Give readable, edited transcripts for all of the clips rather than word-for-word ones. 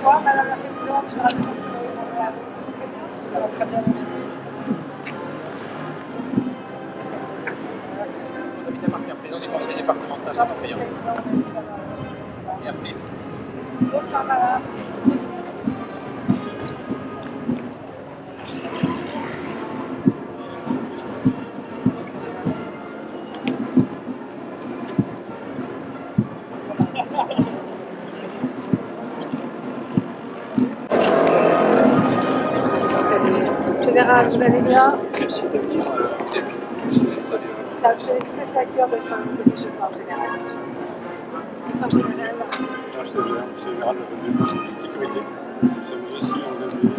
revoir, Madame la Présidente. Je suis ravie de vous à vous. Ça va très bien. David Martin, président du conseil départemental de Montpellier. Merci. Bonsoir, Madame. Général, vous allez bien? Merci de venir. Ça, j'avais tout à fait à cœur de faire des choses en général. Bonsoir, Général. Moi, je suis général de sécurité. Nous sommes aussi engagés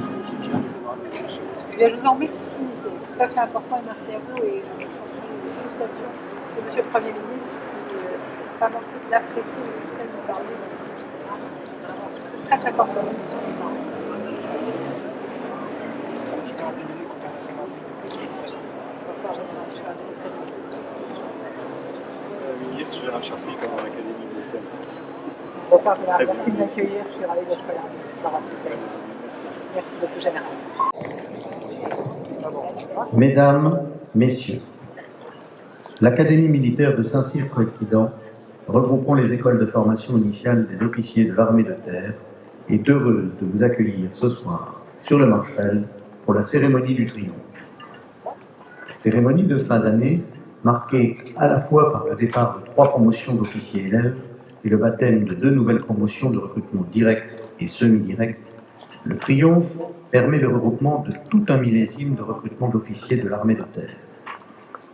sous le soutien du gouvernement de France. Eh bien, je vous en remercie, c'est tout à fait important et merci à vous. Et je transmets les félicitations de Monsieur le Premier ministre qui n'a pas manqué d'apprécier le soutien que nous parlons. Très très fort communication du temps. Bonsoir, Général. Ministre Gérard Charpie, comme à l'Académie militaire. Bonsoir, Général. Merci de m'accueillir. Je suis ravi d'être là. Merci beaucoup, Général. Mesdames, Messieurs, l'Académie militaire de Saint-Cyr-Coëtquidan, regroupant les écoles de formation initiale des officiers de l'armée de terre, est heureuse de vous accueillir ce soir sur le Marchal pour la cérémonie du triomphe. Cérémonie de fin d'année marquée à la fois par le départ de 3 promotions d'officiers élèves et le baptême de 2 nouvelles promotions de recrutement direct et semi-direct. Le triomphe permet le regroupement de tout un millésime de recrutement d'officiers de l'armée de terre.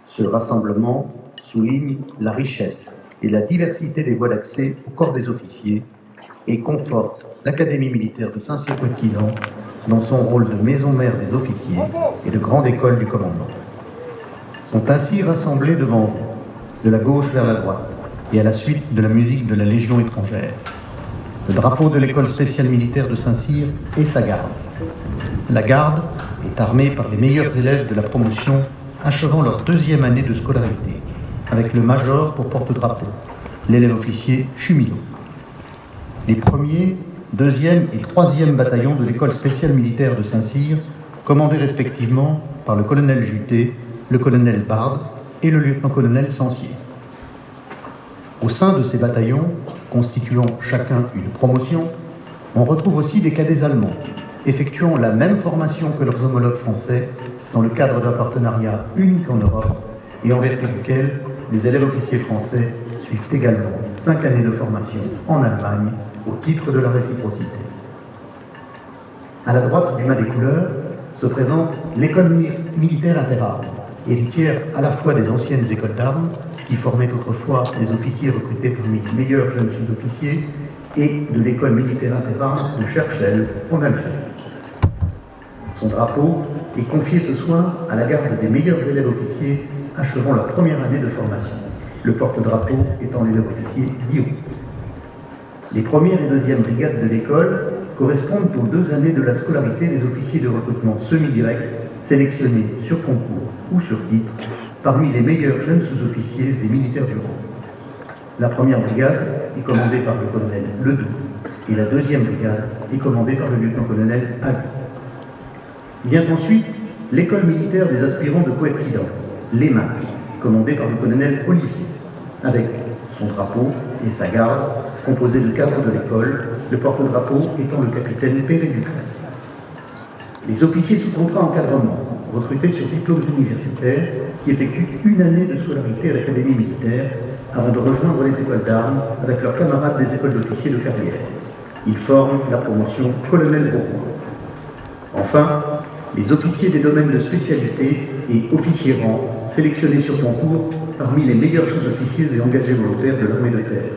Ce rassemblement souligne la richesse et la diversité des voies d'accès au corps des officiers et conforte l'Académie militaire de Saint-Cyr-Coëtquidan dans son rôle de maison mère des officiers et de grande école du commandement. Sont ainsi rassemblés devant vous, de la gauche vers la droite, et à la suite de la musique de la Légion étrangère, le drapeau de l'école spéciale militaire de Saint-Cyr et sa garde. La garde est armée par les meilleurs élèves de la promotion achevant leur 2e année de scolarité, avec le major pour porte-drapeau, l'élève officier Chumilot. Les 1er, 2e et 3e bataillons de l'école spéciale militaire de Saint-Cyr, commandés respectivement par le colonel Juté, le colonel Bard et le lieutenant-colonel Sancier. Au sein de ces bataillons, constituant chacun une promotion, on retrouve aussi des cadets allemands, effectuant la même formation que leurs homologues français dans le cadre d'un partenariat unique en Europe et en vertu duquel les élèves officiers français suivent également 5 années de formation en Allemagne au titre de la réciprocité. À la droite du mât des couleurs se présente l'école militaire interarmes, héritière à la fois des anciennes écoles d'armes, qui formaient autrefois des officiers recrutés parmi les meilleurs jeunes sous-officiers, et de l'école militaire interarmes de Cherchell, en Algérie. Son drapeau est confié ce soir à la garde des meilleurs élèves officiers achevant leur 1re année de formation, le porte-drapeau étant l'élève officier Diou. Les 1re et 2e brigades de l'école correspondent aux 2 années de la scolarité des officiers de recrutement semi-direct sélectionnés sur concours ou sur titre parmi les meilleurs jeunes sous-officiers et militaires du rang. La 1re brigade est commandée par le colonel Ledoux et la 2e brigade est commandée par le lieutenant-colonel Agou. Vient ensuite l'école militaire des aspirants de Coëtquidan, l'EMAC, commandée par le colonel Olivier, avec son drapeau et sa garde composée de cadres de l'école, le porte-drapeau étant le capitaine Péré Ducret. Les officiers sous contrat encadrement, recrutés sur diplômes universitaires, qui effectuent 1 année de scolarité à l'Académie militaire avant de rejoindre les écoles d'armes avec leurs camarades des écoles d'officiers de carrière. Ils forment la promotion colonel Bourgoin. Enfin, les officiers des domaines de spécialité et officiers rangs sélectionnés sur concours parmi les meilleurs sous-officiers et engagés volontaires de l'armée de terre,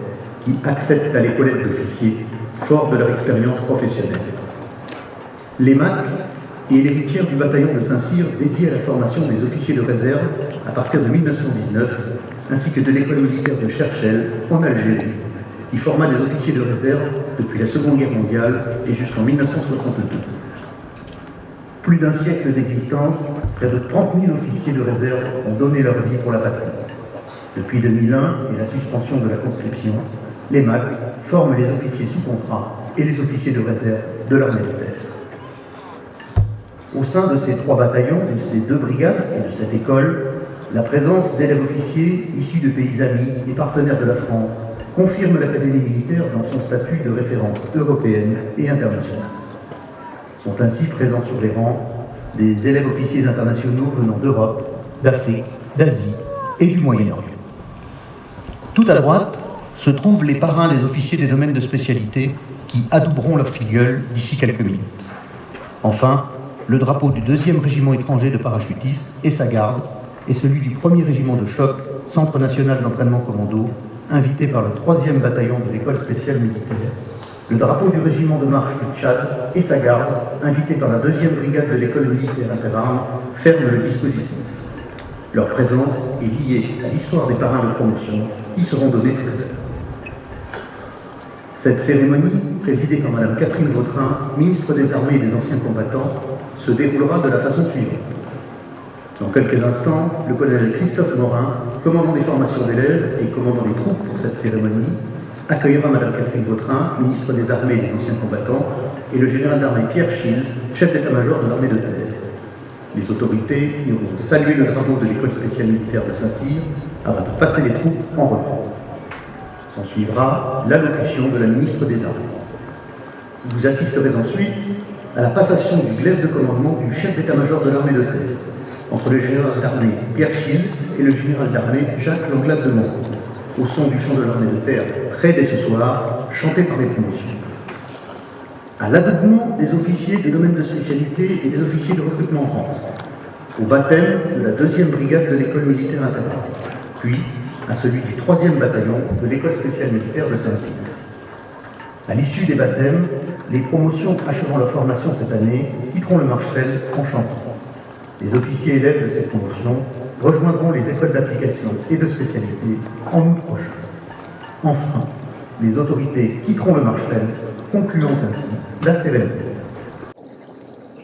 qui accèdent à l'écolette d'officiers, forts de leur expérience professionnelle. L'EMAC est l'héritière du bataillon de Saint-Cyr dédié à la formation des officiers de réserve à partir de 1919, ainsi que de l'école militaire de Cherchell, en Algérie, qui forma des officiers de réserve depuis la Seconde Guerre mondiale et jusqu'en 1962. Plus d'1 siècle d'existence, près de 30 000 officiers de réserve ont donné leur vie pour la patrie. Depuis 2001 et la suspension de la conscription, l'EMAC forme les officiers sous contrat et les officiers de réserve de l'armée de terre. Au sein de ces 3 bataillons, de ces 2 brigades et de cette école, la présence d'élèves officiers issus de pays amis et partenaires de la France confirme l'Académie militaire dans son statut de référence européenne et internationale. Sont ainsi présents sur les rangs des élèves officiers internationaux venant d'Europe, d'Afrique, d'Asie et du Moyen-Orient. Tout à droite se trouvent les parrains des officiers des domaines de spécialité qui adouberont leur filleule d'ici quelques minutes. Enfin, le drapeau du 2e régiment étranger de parachutistes et sa garde, et celui du 1er régiment de choc, Centre national d'entraînement commando, invité par le 3e bataillon de l'école spéciale militaire. Le drapeau du régiment de marche du Tchad et sa garde, invité par la 2e brigade de l'école militaire interarmes, ferment le dispositif. Leur présence est liée à l'histoire des parrains de promotion qui seront donnés tout à l'heure. Cette cérémonie, présidée par Mme Catherine Vautrin, ministre des Armées et des Anciens Combattants, se déroulera de la façon suivante. Dans quelques instants, le colonel Christophe Morin, commandant des formations d'élèves et commandant des troupes pour cette cérémonie, accueillera Mme Catherine Vautrin, ministre des Armées et des Anciens Combattants, et le général d'armée Pierre Schill, chef d'état-major de l'armée de terre. Les autorités iront saluer le drapeau de l'école spéciale militaire de Saint-Cyr avant de passer les troupes en revue. S'en suivra l'allocution de la ministre des Armées. Vous assisterez ensuite à la passation du glaive de commandement du chef d'état-major de l'armée de terre entre le général d'armée Pierre Schill et le général d'armée Jacques Langlade de Montfort, au son du chant de l'armée de terre prêt dès ce soir, chanté par les promotions. À l'adoubement des officiers des domaines de spécialité et des officiers de recrutement en rang, au baptême de la 2e brigade de l'école militaire interarmes, puis à celui du 3e bataillon de l'école spéciale militaire de Saint-Cyr. À l'issue des baptêmes, les promotions achevant leur formation cette année quitteront le Marchfeld en chantant. Les officiers élèves de cette promotion rejoindront les écoles d'application et de spécialité en août prochain. Enfin, les autorités quitteront le Marchfeld, concluant ainsi la cérémonie.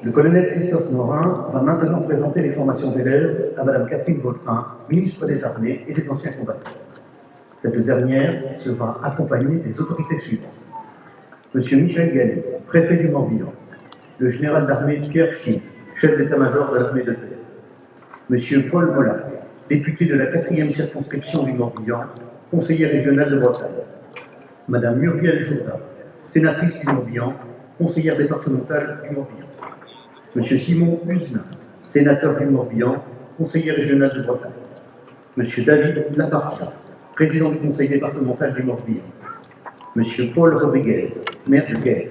Le colonel Christophe Morin va maintenant présenter les formations d'élèves à Mme Catherine Vautrin, ministre des Armées et des Anciens Combattants. Cette dernière sera accompagnée des autorités suivantes. M. Michel Gallet, préfet du Morbihan, le général d'armée Pierre Schill, chef d'état-major de l'armée de terre, M. Paul Molac, député de la 4e circonscription du Morbihan, conseiller régional de Bretagne, Mme Muriel Jourda, sénatrice du Morbihan, conseillère départementale du Morbihan, M. Simon Huzelin, sénateur du Morbihan, conseiller régional de Bretagne, M. David Lapartia, président du conseil départemental du Morbihan, M. Paul Rodriguez, maire de Guerre,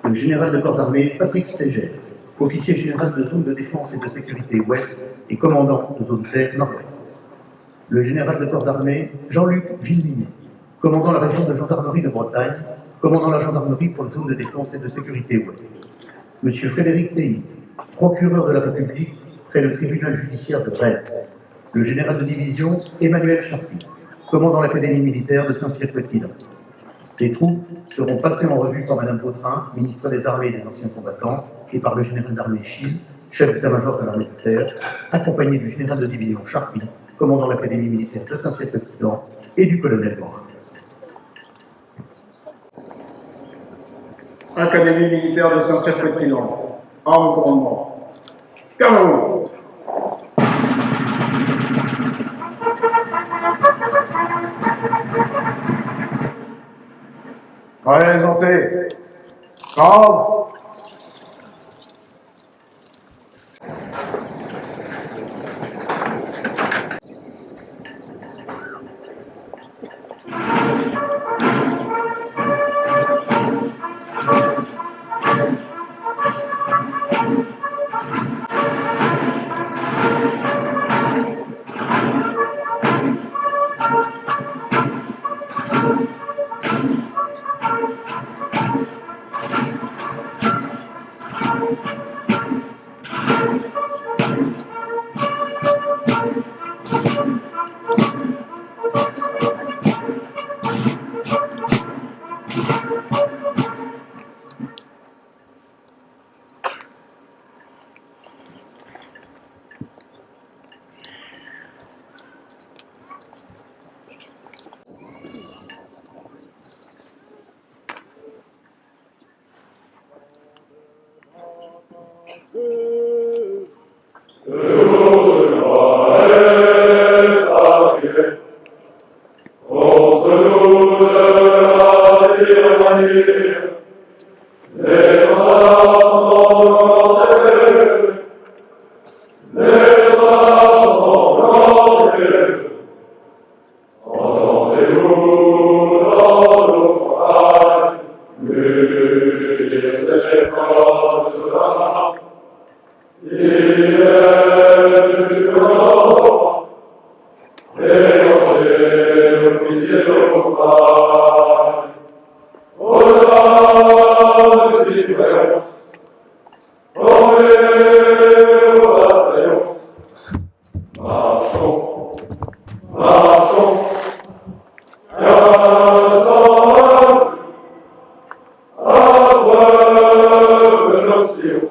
le général de corps d'armée Patrick Stéger, officier général de zone de défense et de sécurité ouest et commandant de zone terre nord-ouest, le général de corps d'armée Jean-Luc Villeminet, commandant la région de gendarmerie de Bretagne, commandant la gendarmerie pour les zones de défense et de sécurité ouest, M. Frédéric Théy, procureur de la République près le tribunal judiciaire de Rennes, le général de division Emmanuel Charpie, commandant l'Académie militaire de Saint-Cyr-Petit-Lan. Les troupes seront passées en revue par Mme Vautrin, ministre des Armées et des Anciens Combattants, et par le général d'armée Schill, chef d'état-major de l'armée de terre, accompagné du général de division Charpie, commandant l'Académie militaire de Saint-Cyr-Petit-Lan, et du colonel Morin. Académie militaire de Saint-Cyr-Petit-Lan, armes commandement. Cameroun. Présenté. Cadre. frères, allez au bataillon. Marchons, marchons, ensemble, à brave l'océan.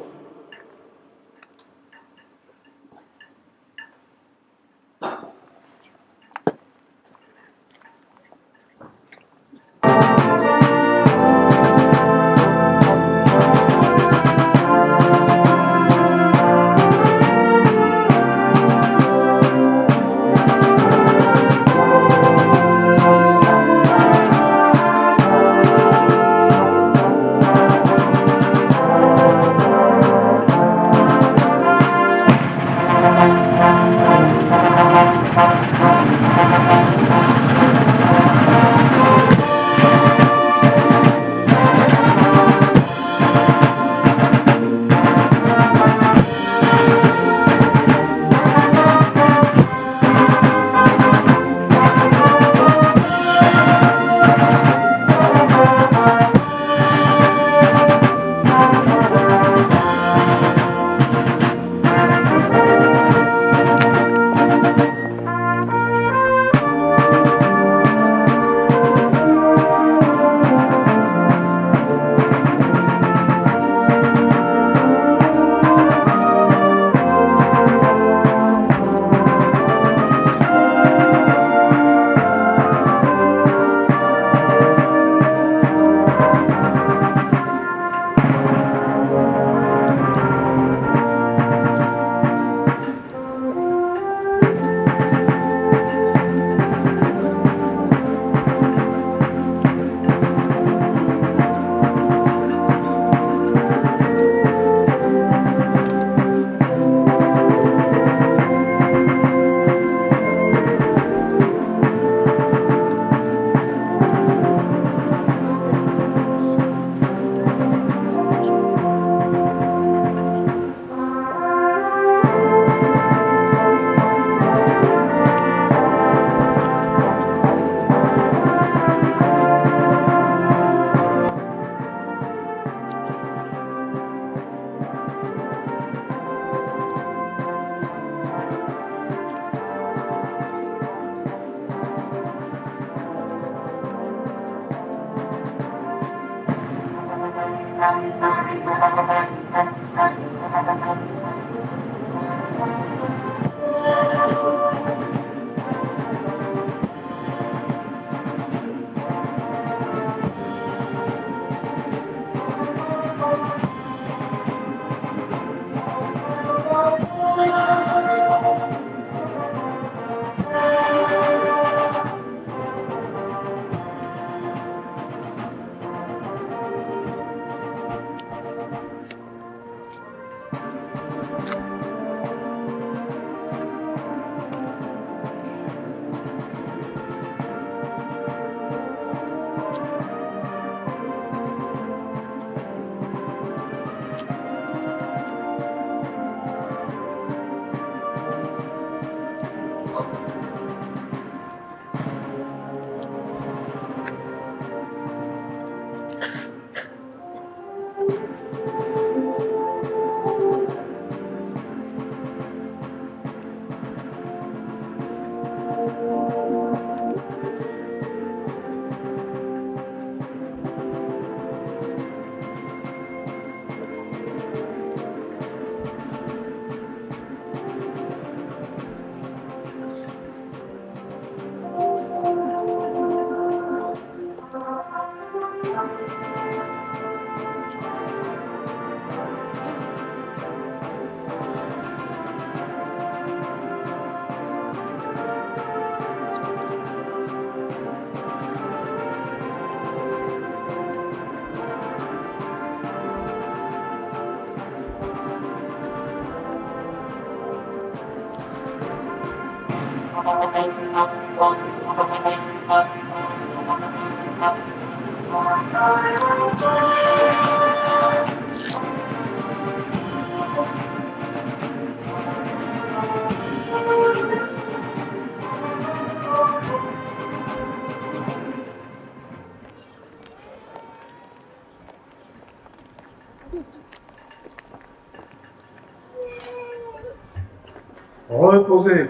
Reposez.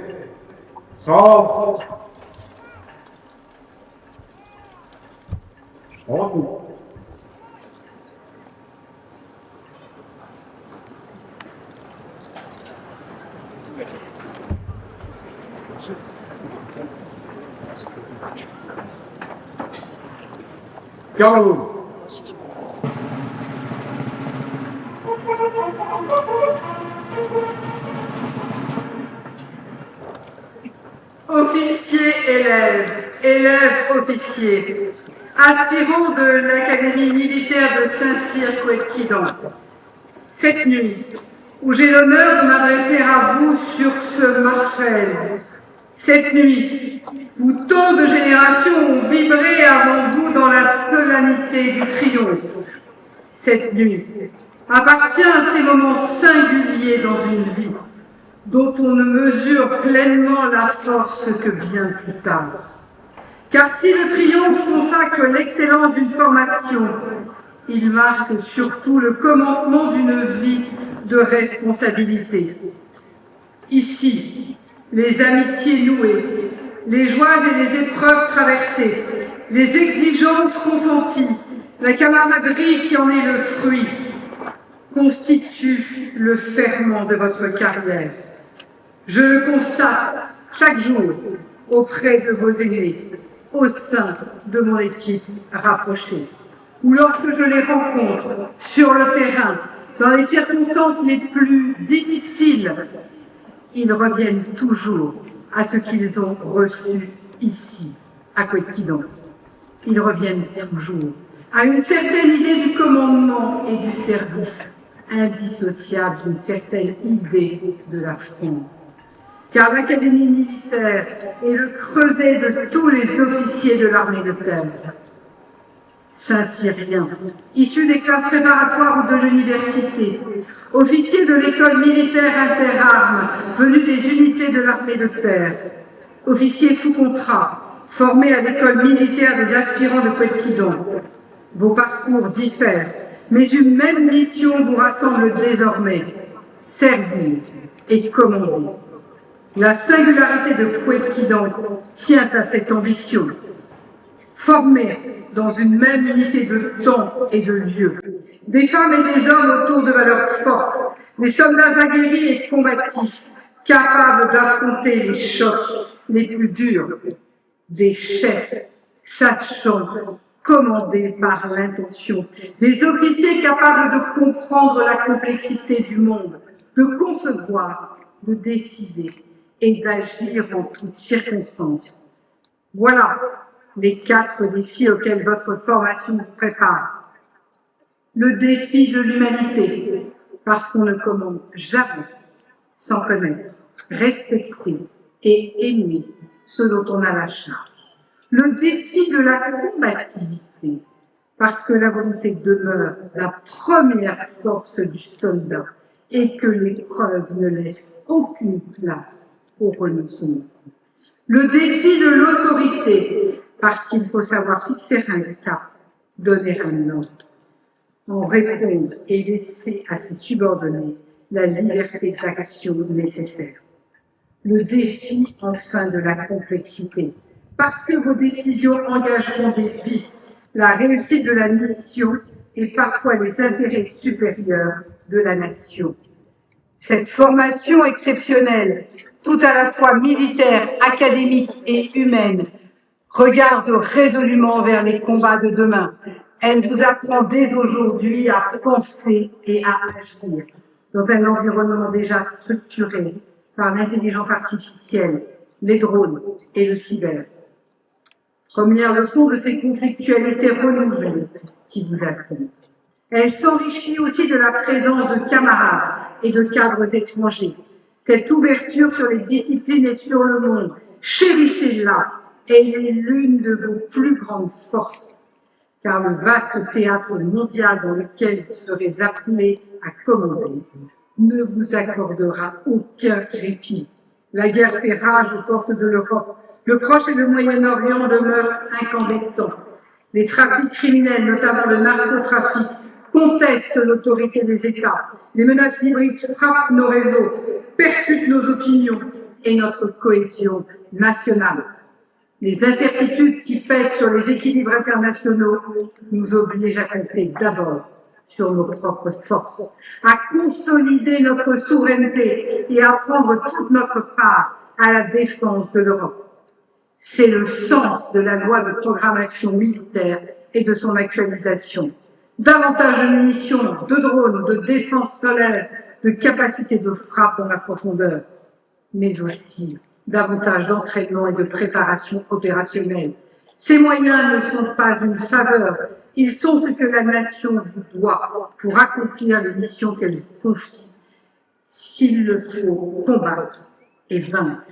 Sobre. Repos. Calmez-vous. Officiers, élèves, élèves-officiers, aspirants de l'Académie militaire de Saint-Cyr-Couëtquidan, cette nuit, où j'ai l'honneur de m'adresser à vous sur ce marchel, cette nuit, où tant de générations ont vibré avant vous dans la solennité du triomphe, cette nuit, appartient à ces moments singuliers dans une vie, dont on ne mesure pleinement la force que bien plus tard. Car si le triomphe consacre l'excellence d'une formation, il marque surtout le commencement d'une vie de responsabilité. Ici, les amitiés nouées, les joies et les épreuves traversées, les exigences consenties, la camaraderie qui en est le fruit, constituent le ferment de votre carrière. Je le constate chaque jour auprès de vos aînés, au sein de mon équipe rapprochée, ou lorsque je les rencontre sur le terrain, dans les circonstances les plus difficiles, ils reviennent toujours à ce qu'ils ont reçu ici, à Couëtquidan. Ils reviennent toujours à une certaine idée du commandement et du service, indissociable d'une certaine idée de la France. Car l'Académie militaire est le creuset de tous les officiers de l'armée de terre. Saint-Cyrien, issus des classes préparatoires ou de l'université, officiers de l'école militaire interarmes, venus des unités de l'armée de terre, officiers sous contrat, formés à l'école militaire des aspirants de Couëtquidan. Vos parcours diffèrent, mais une même mission vous rassemble désormais, servir et commander. La singularité de Couëtquidan tient à cette ambition. Formés dans une même unité de temps et de lieu, des femmes et des hommes autour de valeurs fortes, des soldats aguerris et combatifs, capables d'affronter les chocs les plus durs, des chefs sachant commander par l'intention, des officiers capables de comprendre la complexité du monde, de concevoir, de décider et d'agir en toutes circonstances. Voilà les 4 défis auxquels votre formation vous prépare. Le défi de l'humanité, parce qu'on ne commande jamais sans connaître, respecter et aimer ceux dont on a la charge. Le défi de la combativité, parce que la volonté demeure la première force du soldat et que l'épreuve ne laisse aucune place au renoncement. Le défi de l'autorité, parce qu'il faut savoir fixer un cap, donner un ordre, en répondre et laisser à ses subordonnés la liberté d'action nécessaire. Le défi, enfin, de la complexité, parce que vos décisions engageront des vies, la réussite de la mission et parfois les intérêts supérieurs de la nation. Cette formation exceptionnelle, tout à la fois militaire, académique et humaine, regarde résolument vers les combats de demain. Elle vous apprend dès aujourd'hui à penser et à agir dans un environnement déjà structuré par l'intelligence artificielle, les drones et le cyber. Première leçon de ces conflictualités renouvelées qui vous attendent. Elle s'enrichit aussi de la présence de camarades et de cadres étrangers. Cette ouverture sur les disciplines et sur le monde, chérissez-la, elle est l'une de vos plus grandes forces, car le vaste théâtre mondial dans lequel vous serez appelés à commander ne vous accordera aucun répit. La guerre fait rage aux portes de l'Europe. Le Proche et le Moyen-Orient demeurent incandescents. Les trafics criminels, notamment le narcotrafic, contestent l'autorité des États. Les menaces hybrides frappent nos réseaux, percutent nos opinions et notre cohésion nationale. Les incertitudes qui pèsent sur les équilibres internationaux nous obligent à compter d'abord sur nos propres forces, à consolider notre souveraineté et à prendre toute notre part à la défense de l'Europe. C'est le sens de la loi de programmation militaire et de son actualisation. Davantage de munitions, de drones, de défense solaire, de capacités de frappe dans la profondeur, mais aussi davantage d'entraînement et de préparation opérationnelle. Ces moyens ne sont pas une faveur, ils sont ce que la nation vous doit pour accomplir les missions qu'elle vous confie. S'il le faut, combattre et vaincre.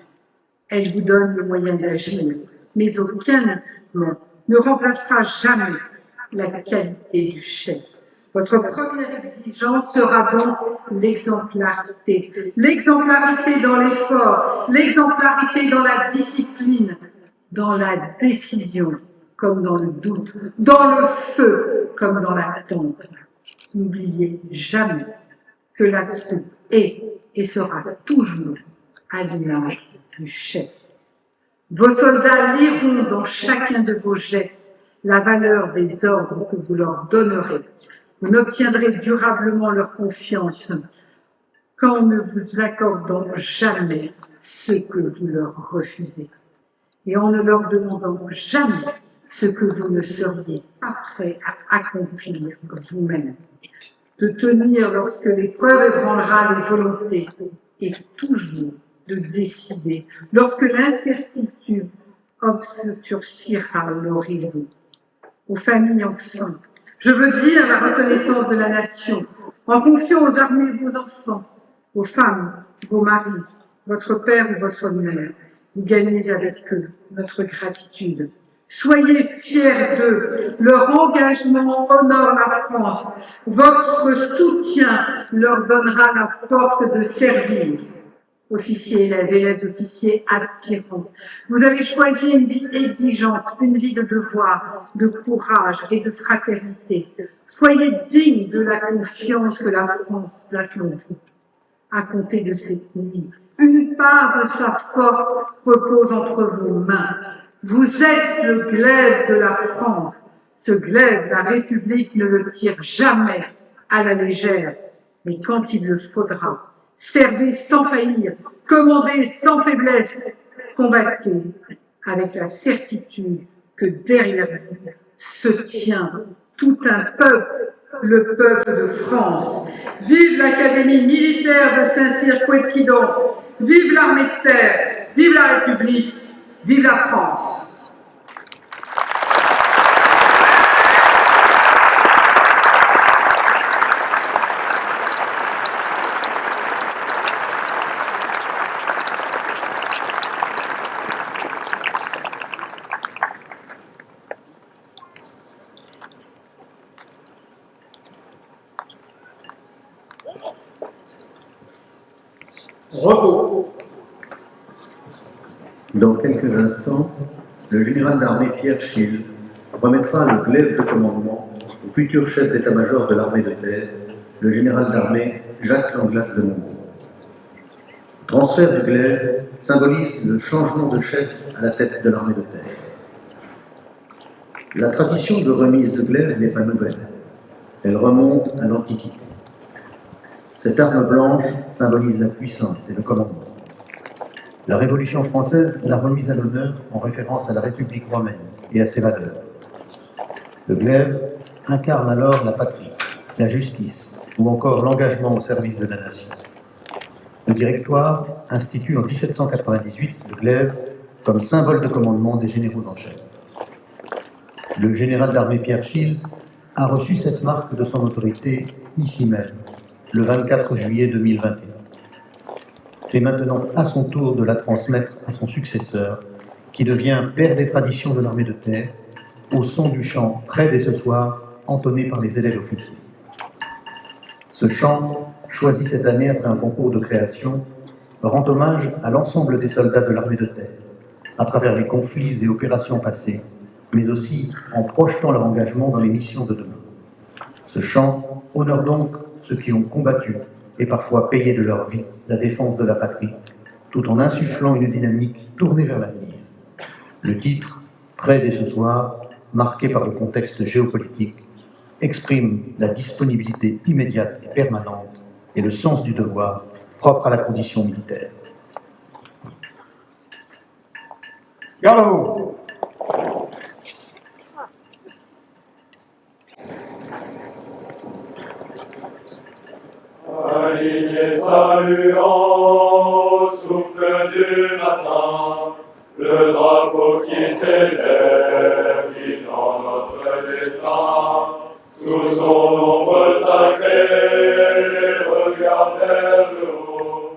Elle vous donne le moyen d'agir, mais aucun équipement ne remplacera jamais la qualité du chef. Votre première exigence sera donc l'exemplarité. L'exemplarité dans l'effort, l'exemplarité dans la discipline, dans la décision comme dans le doute, dans le feu comme dans l'attente. N'oubliez jamais que la troupe est et sera toujours à l'image du chef. Vos soldats liront dans chacun de vos gestes la valeur des ordres que vous leur donnerez. Vous n'obtiendrez durablement leur confiance qu'en ne vous accordant jamais ce que vous leur refusez et en ne leur demandant jamais ce que vous ne seriez pas prêt à accomplir vous-même. De tenir lorsque l'épreuve ébranlera les volontés et toujours de décider lorsque l'incertitude obscurcira l'horizon. Aux familles, enfin, je veux dire la reconnaissance de la nation en confiant aux armées vos enfants, vos femmes, vos maris, votre père ou votre mère. Vous gagnez avec eux notre gratitude. Soyez fiers d'eux. Leur engagement honore la France. Votre soutien leur donnera la force de servir. Officiers, élèves, officiers, aspirants. Vous avez choisi une vie exigeante, une vie de devoir, de courage et de fraternité. Soyez dignes de la confiance que la France place en vous. À compter de cette nuit, une part de sa force repose entre vos mains. Vous êtes le glaive de la France. Ce glaive, la République ne le tire jamais à la légère, mais quand il le faudra, servez sans faillir, commandez sans faiblesse, combattez avec la certitude que derrière vous se tient tout un peuple, le peuple de France. Vive l'Académie militaire de Saint-Cyr-Couët-Quidon, vive l'armée de terre, vive la République, vive la France. Repos. Dans quelques instants, le général d'armée Pierre Schill remettra le glaive de commandement au futur chef d'état-major de l'armée de terre, le général d'armée Jacques Langlade de Montgron. Le transfert du glaive symbolise le changement de chef à la tête de l'armée de terre. La tradition de remise de glaive n'est pas nouvelle. Elle remonte à l'Antiquité. Cette arme blanche symbolise la puissance et le commandement. La Révolution française l'a remise à l'honneur en référence à la République romaine et à ses valeurs. Le glaive incarne alors la patrie, la justice ou encore l'engagement au service de la nation. Le Directoire institue en 1798 le glaive comme symbole de commandement des généraux en chef. Le général d'armée Pierre Schill a reçu cette marque de son autorité ici même, le 24 juillet 2021. C'est maintenant à son tour de la transmettre à son successeur, qui devient père des traditions de l'armée de terre, au son du chant près dès ce soir, entonné par les élèves officiers. Ce chant, choisi cette année après un concours de création, rend hommage à l'ensemble des soldats de l'armée de terre, à travers les conflits et opérations passées, mais aussi en projetant leur engagement dans les missions de demain. Ce chant honore donc ceux qui ont combattu et parfois payé de leur vie la défense de la patrie, tout en insufflant une dynamique tournée vers l'avenir. Le titre, Prêt dès ce soir, marqué par le contexte géopolitique, exprime la disponibilité immédiate et permanente et le sens du devoir propre à la condition militaire. Garde à vous. Alignés saluant au souffle du matin, le drapeau qui s'élève, guidant notre destin, sous son ombre sacrée, regarde vers le haut.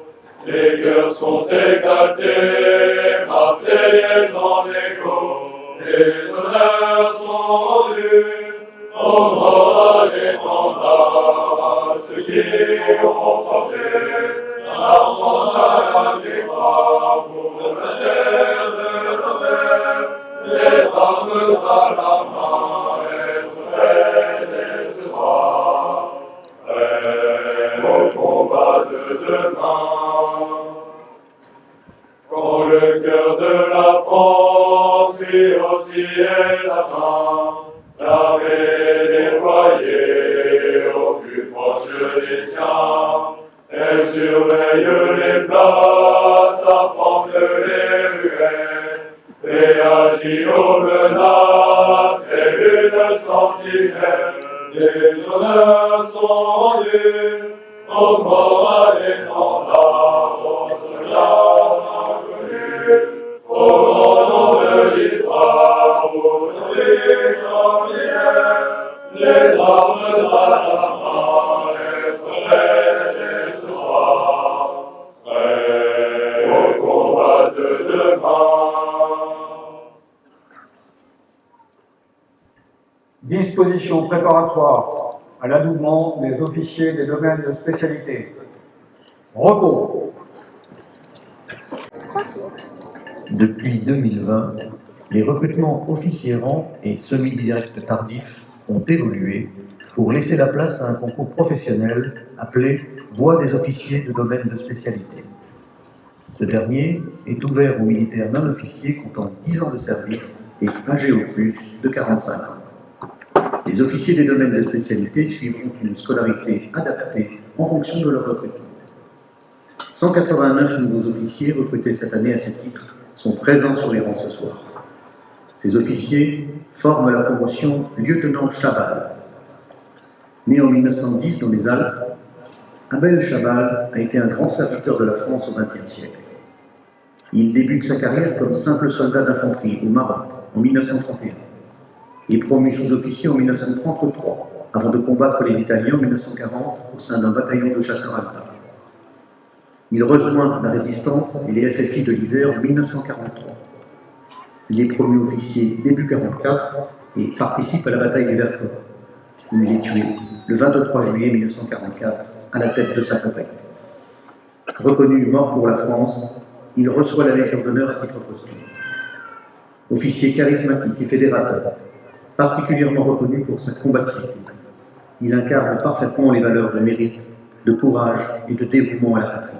Les cœurs sont exaltés, Marseillais en écho, les honneurs sont dus, aux morts à l'étendard, ceux qui ont porté la France à la victoire pour la terre de nos pères, les armes à la main, être prêts dès ce soir, prêts au combat de demain. Quand le cœur de la France lui aussi est atteint, l'armée déployée au plus proche des siens, elle surveille les places, affronte les ruelles, réagit aux menaces, et une sentinelle, les honneurs sont dus, aux morts à l'étendard, aux soldats inconnus, au grand nom de l'histoire, aujourd'hui comme hier, les armes à la main, être prêts dès ce soir, prêts au combat de demain. Dispositions préparatoires à l'adoubement des officiers des domaines de spécialité. Repos. Depuis 2020, les recrutements officiers-rang et semi-directs tardifs ont évolué pour laisser la place à un concours professionnel appelé Voie des officiers de domaine de spécialité. Ce dernier est ouvert aux militaires non-officiers comptant 10 ans de service et âgés au plus de 45 ans. Les officiers des domaines de spécialité suivront une scolarité adaptée en fonction de leur recrutement. 189 nouveaux officiers recrutés cette année à ce titre sont présents sur les rangs ce soir. Ces officiers forment la promotion lieutenant Chabal. Né en 1910 dans les Alpes, Abel Chabal a été un grand serviteur de la France au XXe siècle. Il débute sa carrière comme simple soldat d'infanterie au Maroc en 1931 et promu sous-officier en 1933 avant de combattre les Italiens en 1940 au sein d'un bataillon de chasseurs alpins. Il rejoint la Résistance et les FFI de l'Isère en 1943. Il est promu officier début 1944 et participe à la bataille du Vercors, où il est tué le 23 juillet 1944 à la tête de sa compagnie. Reconnu mort pour la France, il reçoit la Légion d'honneur à titre posthume. Officier charismatique et fédérateur, particulièrement reconnu pour sa combativité, il incarne parfaitement les valeurs de mérite, de courage et de dévouement à la patrie.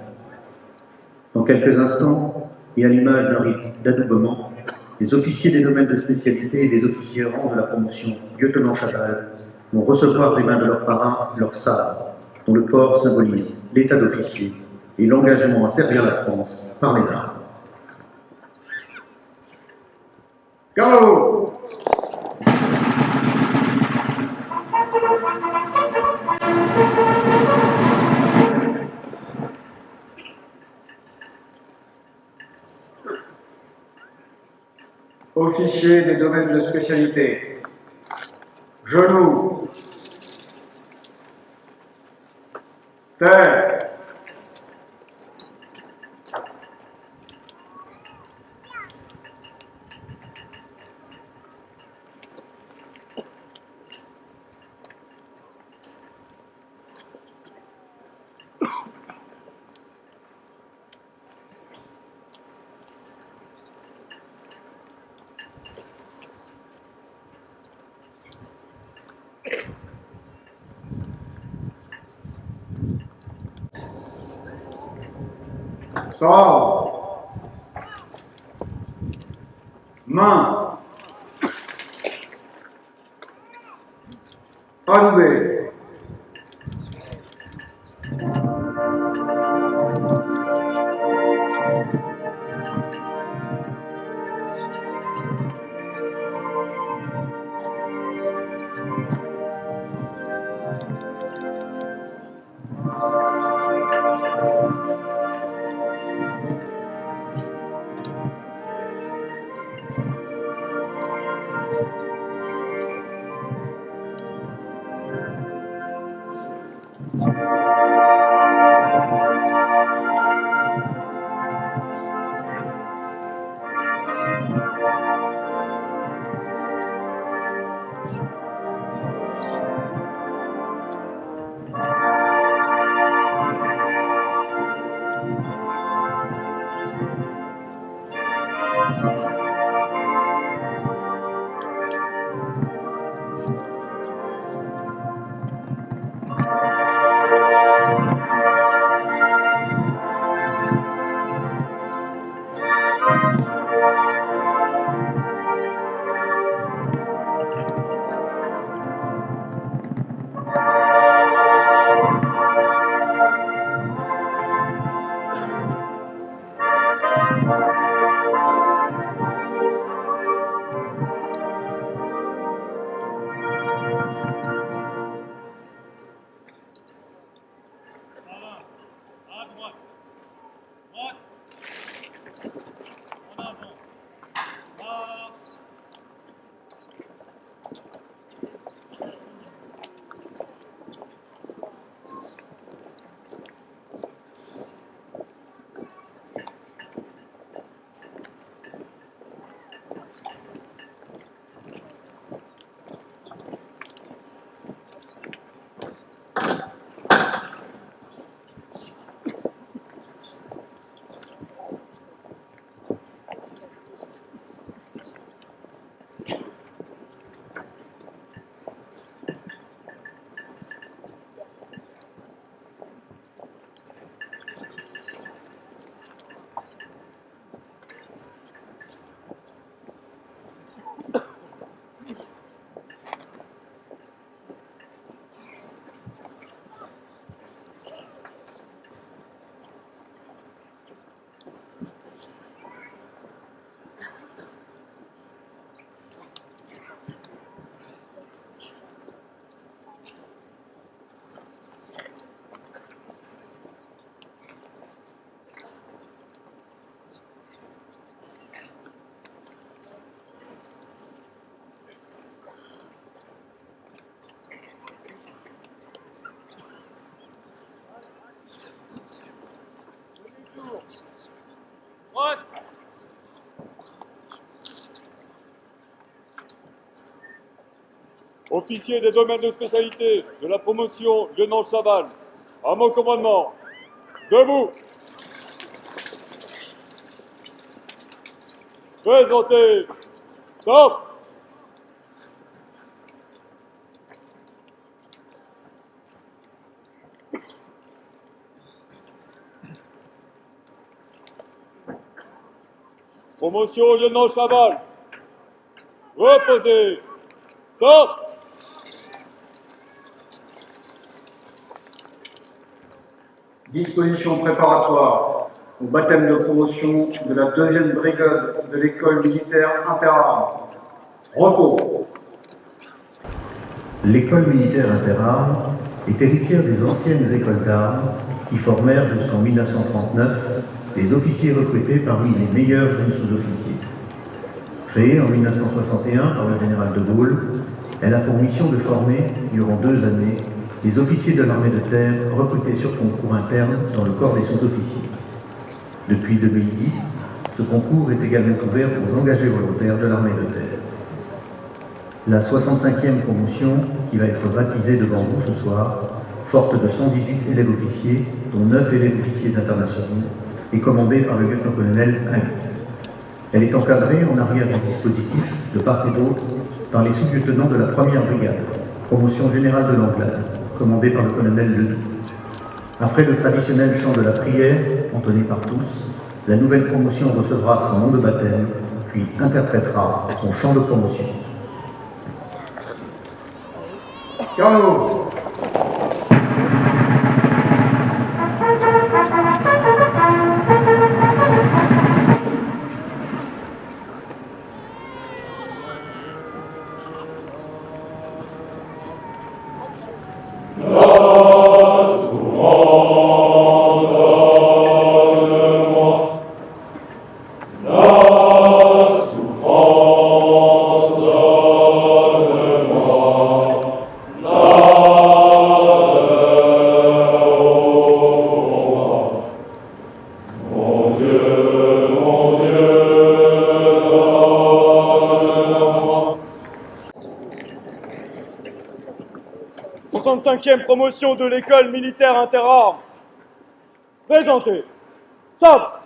Dans quelques instants, et à l'image d'un rite d'adoubement, les officiers des domaines de spécialité et les officiers rangs de la promotion lieutenant Chabal vont recevoir des mains de leurs parrains leur sabre, dont le port symbolise l'état d'officier et l'engagement à servir la France par les armes. Garde à vous. Officier des domaines de spécialité. Genoux. Terre. Sabre. Main. Adoubé. Officier des domaines de spécialité de la promotion Lieutenant-Chaval, à mon commandement, debout. Présentez. Stop. Promotion Lieutenant-Chaval. Reposez. Stop. Disposition préparatoire au baptême de promotion de la 2e brigade de l'école militaire interarmes. Repos. L'école militaire interarmes est héritière des anciennes écoles d'armes qui formèrent jusqu'en 1939 les officiers recrutés parmi les meilleurs jeunes sous-officiers. Créée en 1961 par le général de Gaulle, elle a pour mission de former, durant 2 années, les officiers de l'armée de terre recrutés sur concours interne dans le corps des sous-officiers. Depuis 2010, ce concours est également ouvert aux engagés volontaires de l'armée de terre. La 65e promotion, qui va être baptisée devant vous ce soir, forte de 118 élèves officiers, dont 9 élèves officiers internationaux, est commandée par le lieutenant-colonel Hague. Elle est encadrée en arrière du dispositif, de part et d'autre, par les sous-lieutenants de la 1re brigade, promotion générale de l'Anglade, commandée par le colonel Ledoux. Après le traditionnel chant de la prière, entonné par tous, la nouvelle promotion recevra son nom de baptême, puis interprétera son chant de promotion. Ciao. Promotion de l'école militaire interarmes. Présentez. Sabre.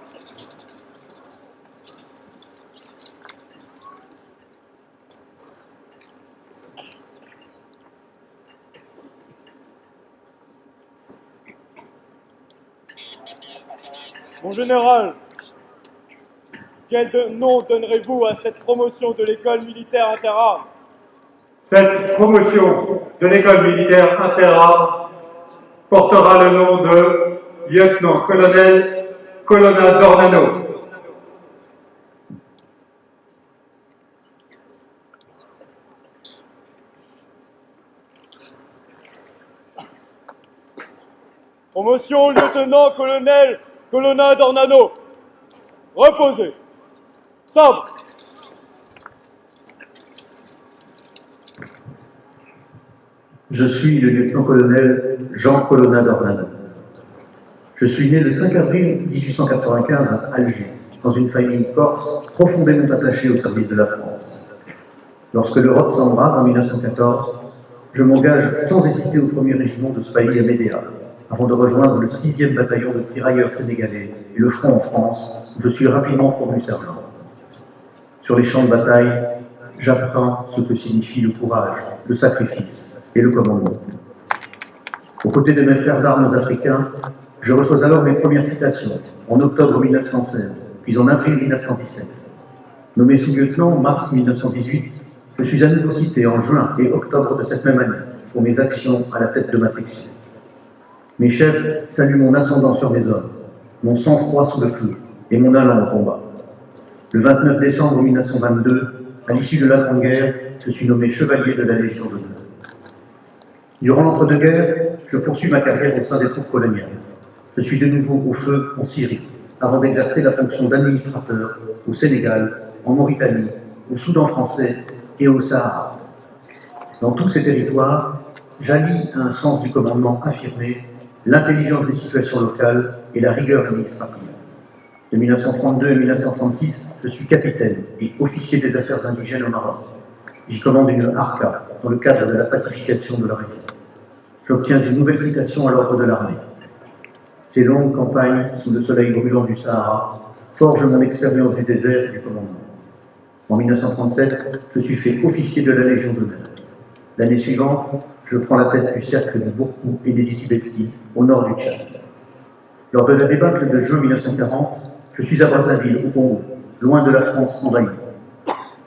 Mon général, quel nom donnerez-vous à cette promotion de l'école militaire interarmes? Cette promotion de l'école militaire interarmes portera le nom de lieutenant-colonel Colonna d'Ornano. Promotion lieutenant-colonel Colonna d'Ornano. Reposez. Sabre. Je suis le lieutenant-colonel Jean Colonna d'Ornano. Je suis né le 5 avril 1895 à Alger, dans une famille corse profondément attachée au service de la France. Lorsque l'Europe s'embrase en 1914, je m'engage sans hésiter au 1er régiment de Spahis à Médéa, avant de rejoindre le 6e bataillon de tirailleurs sénégalais et le front en France, où je suis rapidement promu sergent. Sur les champs de bataille, j'apprends ce que signifie le courage, le sacrifice et le commandement. Aux côtés de mes frères d'armes africains, je reçois alors mes premières citations, en octobre 1916, puis en avril 1917. Nommé sous-lieutenant en mars 1918, je suis à nouveau cité en juin et octobre de cette même année pour mes actions à la tête de ma section. Mes chefs saluent mon ascendant sur mes hommes, mon sang-froid sous le feu et mon allant au combat. Le 29 décembre 1922, à l'issue de la Grande Guerre, je suis nommé chevalier de la Légion d'honneur. Durant l'entre-deux-guerres, je poursuis ma carrière au sein des troupes coloniales. Je suis de nouveau au feu en Syrie, avant d'exercer la fonction d'administrateur au Sénégal, en Mauritanie, au Soudan français et au Sahara. Dans tous ces territoires, j'allie un sens du commandement affirmé, l'intelligence des situations locales et la rigueur administrative. De 1932 à 1936, je suis capitaine et officier des affaires indigènes au Maroc. J'y commande une ARCA dans le cadre de la pacification de la région. J'obtiens une nouvelle citation à l'ordre de l'armée. Ces longues campagnes sous le soleil brûlant du Sahara forgent mon expérience du désert et du commandement. En 1937, je suis fait officier de la Légion d'honneur. L'année suivante, je prends la tête du cercle de Bourkou et d'Editi-Besti, au nord du Tchad. Lors de la débâcle de juin 1940, je suis à Brazzaville, au Congo, loin de la France envahie.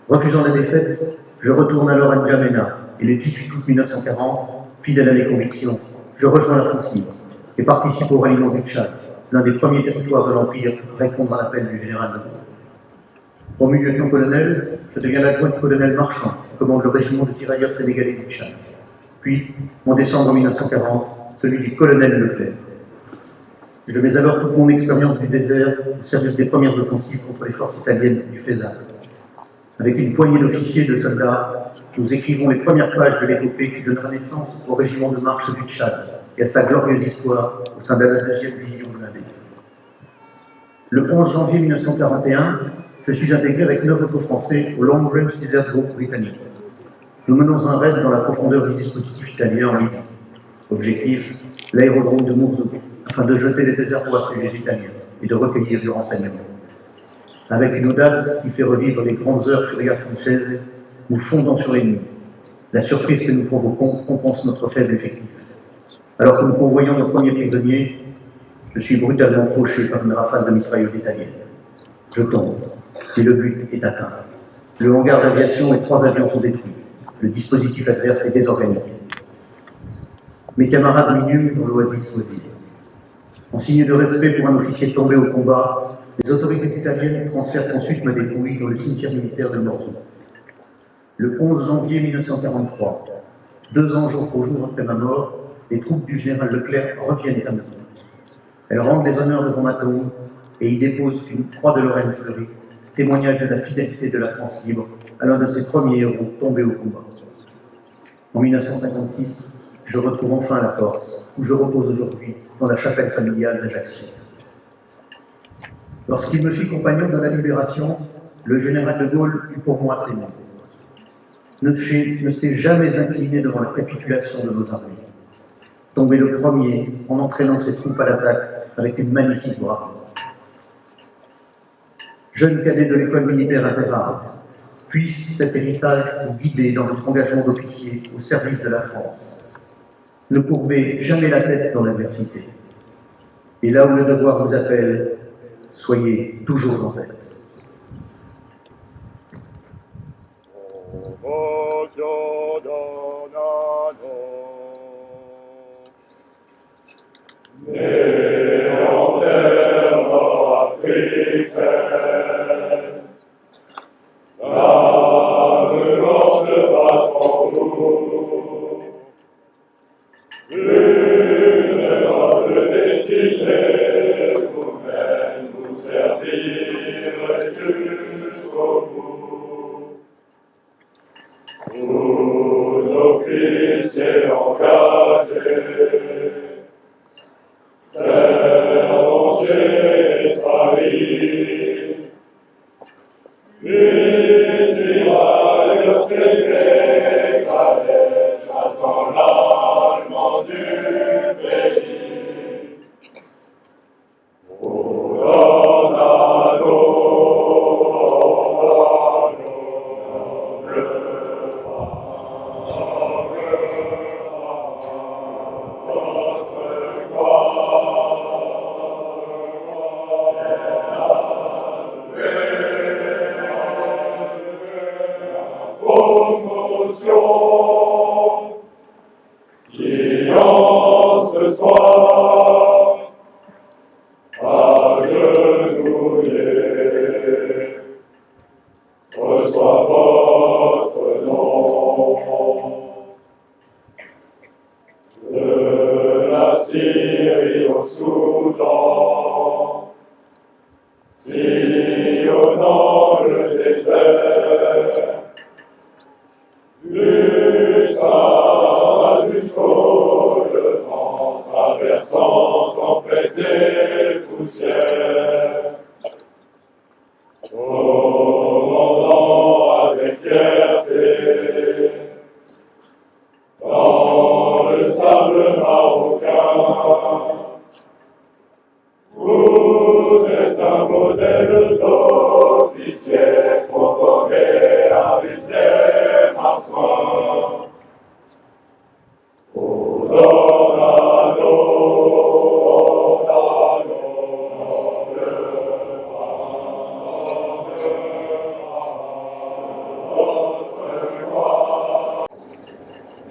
Refusant la défaite, je retourne alors à N'Djamena et le 18 août 1940, fidèle à mes convictions, je rejoins la France libre et participe au ralliement du Tchad, l'un des premiers territoires de l'Empire pour répondre à l'appel du général de Gaulle. Promu lieutenant-colonel, je deviens l'adjoint du colonel Marchand, qui commande le régiment de tirailleurs sénégalais du Tchad. Puis, en décembre 1940, celui du colonel Leclerc. Je mets alors toute mon expérience du désert au service des premières offensives contre les forces italiennes du Fezzan. Avec une poignée d'officiers et de soldats, nous écrivons les premières pages de l'épopée qui donnera naissance au régiment de marche du Tchad et à sa glorieuse histoire au sein de la 2e division de l'Indé. Le 11 janvier 1941, je suis intégré avec 9 autres Français au Long Range Desert Group britannique. Nous menons un raid dans la profondeur du dispositif italien en Libye. Objectif, l'aérodrome de Mourzouk, afin de jeter les désarrois sur les Italiens et de recueillir du renseignement. Avec une audace qui fait revivre les grandes heures Furia françaises, nous fondons sur l'ennemi. La surprise que nous provoquons compense notre faible effectif. Alors que nous convoyons nos premiers prisonniers, je suis brutalement fauché par une rafale de mitrailleuse italienne. Je tombe, et le but est atteint. Le hangar d'aviation et 3 avions sont détruits. Le dispositif adverse est désorganisé. Mes camarades m'inhument dans l'oasis Soisy. En signe de respect pour un officier tombé au combat, les autorités italiennes transfèrent ensuite ma dépouille dans le cimetière militaire de Morteau. Le 11 janvier 1943, 2 ans jour pour jour après ma mort, les troupes du général Leclerc reviennent à Meudon. Elles rendent les honneurs devant ma tombe et y déposent une croix de Lorraine fleurie, témoignage de la fidélité de la France libre à l'un de ses premiers héros tombés au combat. En 1956, je retrouve enfin la Corse, où je repose aujourd'hui dans la chapelle familiale d'Ajaccio. Lorsqu'il me fit compagnon de la Libération, le général de Gaulle eut pour moi ces mots. Ne s'est jamais incliné devant la capitulation de nos armées. Tombé le premier en entraînant ses troupes à l'attaque avec une magnifique bravoure. Jeune cadet de l'école militaire interarmes, puisse cet héritage vous guider dans votre engagement d'officier au service de la France. Ne courbez jamais la tête dans l'adversité. Et là où le devoir vous appelle, soyez toujours en tête.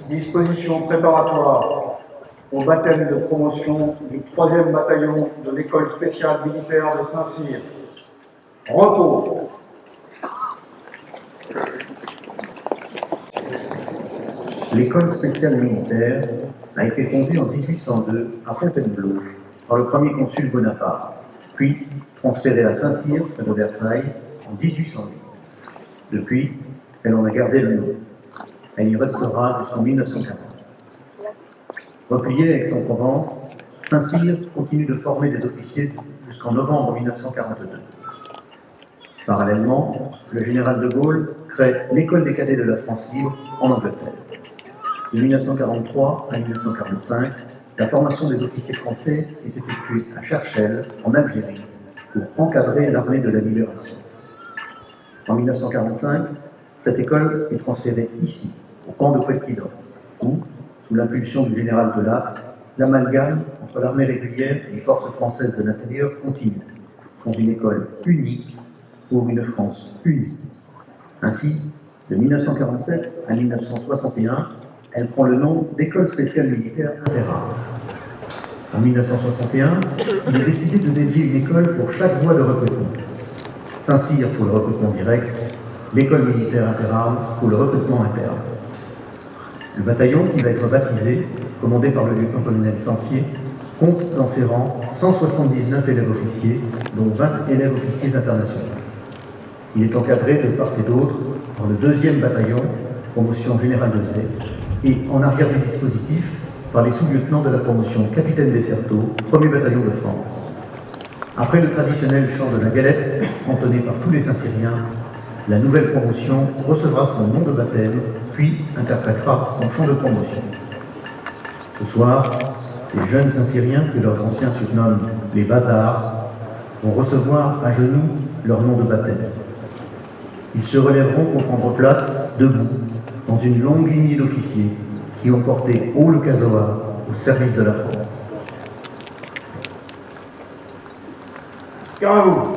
Dispositions préparatoires au baptême de promotion du 3e bataillon de l'école spéciale militaire de Saint-Cyr. Repos. L'école spéciale militaire a été fondée en 1802 à Fontainebleau par le premier consul Bonaparte, puis transférée à Saint-Cyr, près de Versailles, en 1808. Depuis, elle en a gardé le nom. Elle y restera jusqu'en 1940. Repliée à Aix-en-Provence, Saint-Cyr continue de former des officiers jusqu'en novembre 1942. Parallèlement, le général de Gaulle crée l'école des cadets de la France libre en Angleterre. De 1943 à 1945, la formation des officiers français est effectuée à Cherchell, en Algérie, pour encadrer l'armée de la Libération. En 1945, cette école est transférée ici, au camp de Poitiers, où, sous l'impulsion du général Delattre, l'amalgame entre l'armée régulière et les forces françaises de l'intérieur continue, font une école unique pour une France unie. Ainsi, de 1947 à 1961, elle prend le nom d'École spéciale militaire interarmes. En 1961, il est décidé de dédier une école pour chaque voie de recrutement. Saint-Cyr pour le recrutement direct, l'école militaire interarmes pour le recrutement interne. Le bataillon, qui va être baptisé, commandé par le lieutenant-colonel Sancier, compte dans ses rangs 179 élèves officiers, dont 20 élèves officiers internationaux. Il est encadré de part et d'autre dans le 2e bataillon, promotion générale de Zé, et en arrière du dispositif, par les sous-lieutenants de la promotion capitaine des Certeaux, 1er bataillon de France. Après le traditionnel chant de la galette, entonné par tous les Saint-Cyriens, la nouvelle promotion recevra son nom de baptême, puis interprétera son chant de promotion. Ce soir, ces jeunes Saint-Cyriens, que leurs anciens surnomment les Bazars, vont recevoir à genoux leur nom de baptême. Ils se relèveront pour prendre place, debout, dans une longue lignée d'officiers qui ont porté haut le casoar au service de la France. Cœur à vous.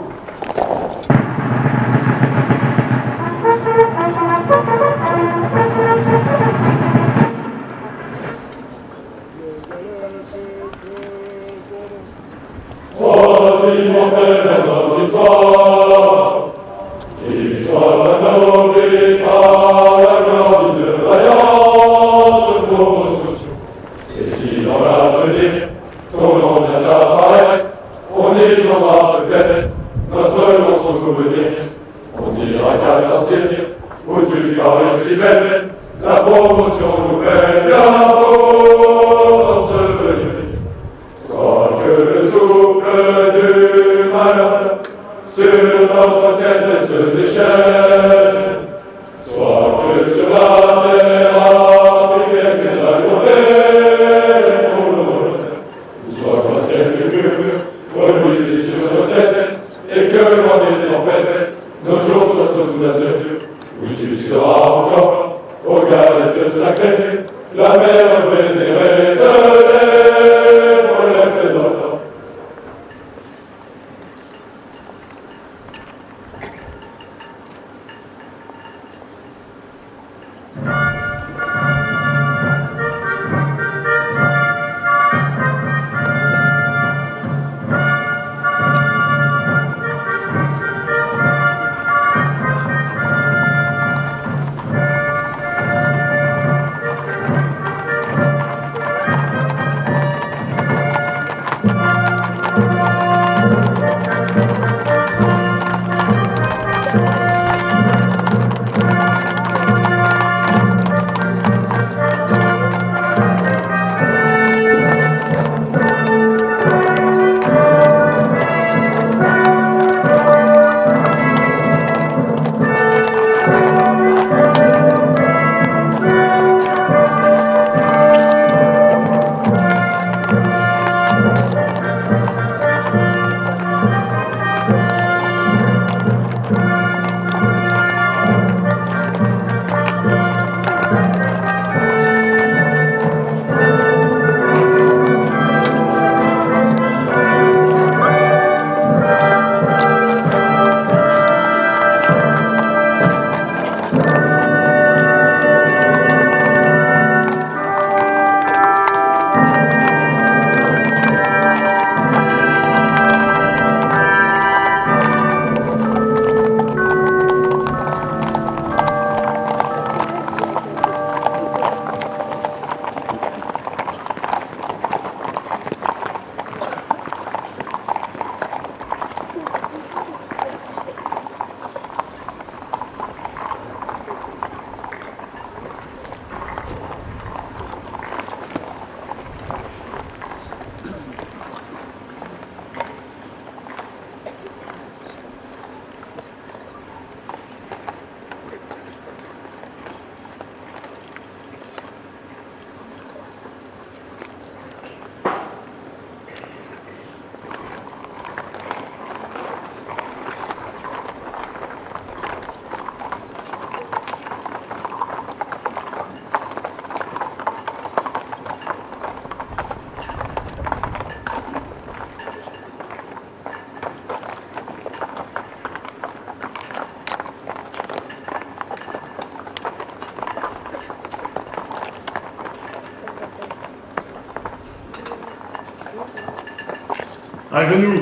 À genoux.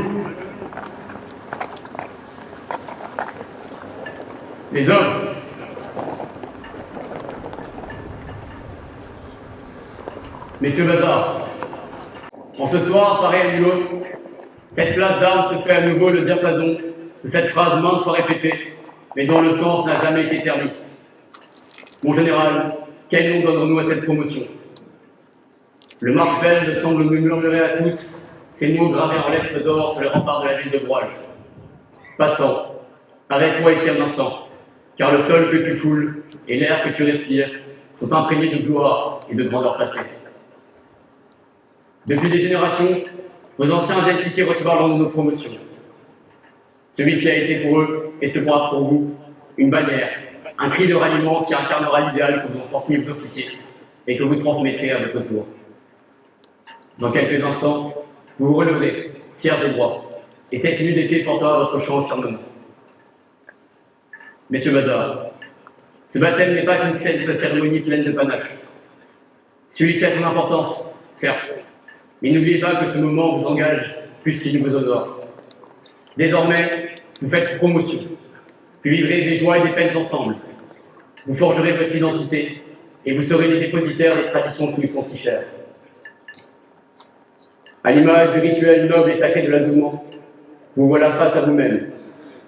Les hommes. Messieurs Bazar, en ce soir, pareil à nul autre, cette place d'armes se fait à nouveau le diapason de cette phrase maintes fois répétée, mais dont le sens n'a jamais été terni. Mon général, quel nom donnerons-nous à cette promotion? Le Marchfeld semble me murmurer à tous ces mots gravés en lettres d'or sur les remparts de la ville de Broye. Passant, arrête-toi ici un instant, car le sol que tu foules et l'air que tu respires sont imprégnés de gloire et de grandeur passée. Depuis des générations, vos anciens viennent ici recevoir l'ordre de nos promotions. Celui-ci a été pour eux, et sera pour vous, une bannière, un cri de ralliement qui incarnera l'idéal que vous ont transmis vos officiers et que vous transmettrez à votre tour. Dans quelques instants, vous vous relèverez, fiers et droits, et cette nuit d'été portera votre chant au firmament. Messieurs Bazar, ce baptême n'est pas qu'une simple cérémonie pleine de panache. Celui-ci a son importance, certes, mais n'oubliez pas que ce moment vous engage plus qu'il ne vous honore. Désormais, vous faites promotion. Vous vivrez des joies et des peines ensemble. Vous forgerez votre identité et vous serez les dépositaires des traditions qui nous sont si chères. À l'image du rituel noble et sacré de l'adouement, vous voilà face à vous-même,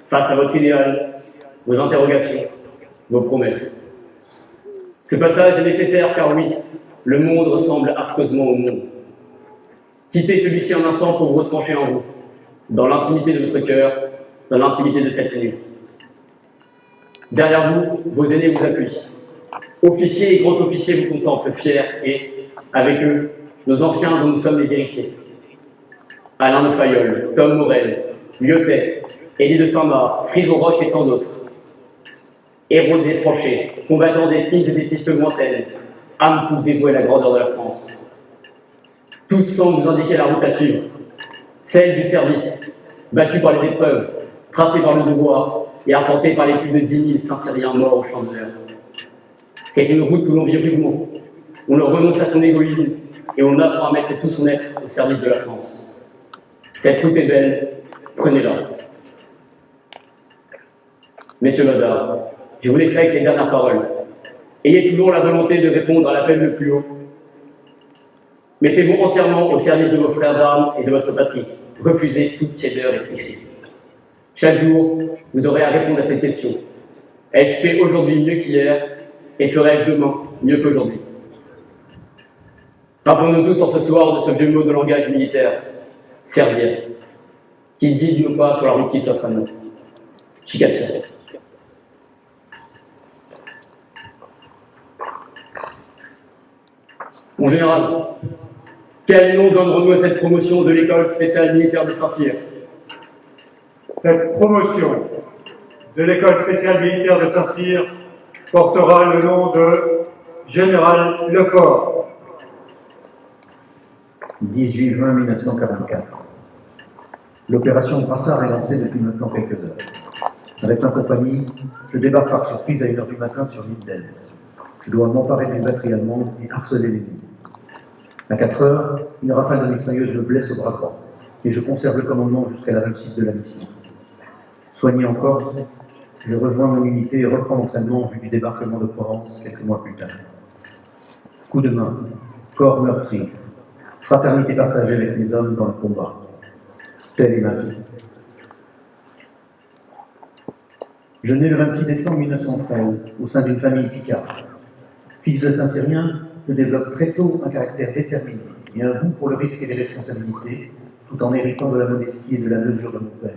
face à votre idéal, vos interrogations, vos promesses. Ce passage est nécessaire car oui, le monde ressemble affreusement au monde. Quittez celui-ci un instant pour vous retrancher en vous, dans l'intimité de votre cœur, dans l'intimité de cette nuit. Derrière vous, vos aînés vous appuient. Officiers et grands-officiers vous contemplent fiers et, avec eux, nos anciens dont nous sommes les héritiers. Alain de Fayolle, Tom Morel, Lyotet, Élie de Saint-Marc, Friso Roche et tant d'autres. Héros des tranchées, combattants des signes et des pistes lointaines, âmes toutes dévouées à la grandeur de la France. Tous semblent vous indiquer la route à suivre, celle du service, battue par les épreuves, tracée par le devoir et arpentée par les plus de 10 000 Saint-Cyriens morts au champ d'honneur. C'est une route où l'on vit rudement, où l'on renonce à son égoïsme et on apprend à mettre tout son être au service de la France. Cette route est belle, prenez-la. Messieurs Bazar, je vous laisserai avec les dernières paroles. Ayez toujours la volonté de répondre à l'appel le plus haut. Mettez-vous entièrement au service de vos frères d'armes et de votre patrie. Refusez toute tiédeur et tricherie. Chaque jour, vous aurez à répondre à cette question. Ai-je fait aujourd'hui mieux qu'hier et ferai-je demain mieux qu'aujourd'hui? Rappelons-nous tous en ce soir de ce vieux mot de langage militaire, servir, qui guide nos pas sur la route qui s'offre à nous. Chicassia. Mon général, quel nom donnerons-nous à cette promotion de l'école spéciale militaire de Saint-Cyr? Cette promotion de l'école spéciale militaire de Saint-Cyr portera le nom de Général Lefort. 18 juin 1944. L'opération Brassard est lancée depuis maintenant quelques heures. Avec ma compagnie, je débarque par surprise à 1h du matin sur l'île d'Elbe. Je dois m'emparer d'une batterie allemande et harceler l'ennemi. À 4 heures, une rafale de mitrailleuse me blesse au bras droit, et je conserve le commandement jusqu'à la réussite de la mission. Soigné en Corse, je rejoins mon unité et reprends l'entraînement en vue du débarquement de Provence quelques mois plus tard. Coup de main, corps meurtri, fraternité partagée avec mes hommes dans le combat. Telle est ma vie. Je nais le 26 décembre 1913 au sein d'une famille picarde. Fils de Saint-Cyrien, je développe très tôt un caractère déterminé et un goût pour le risque et les responsabilités, tout en héritant de la modestie et de la mesure de mon père.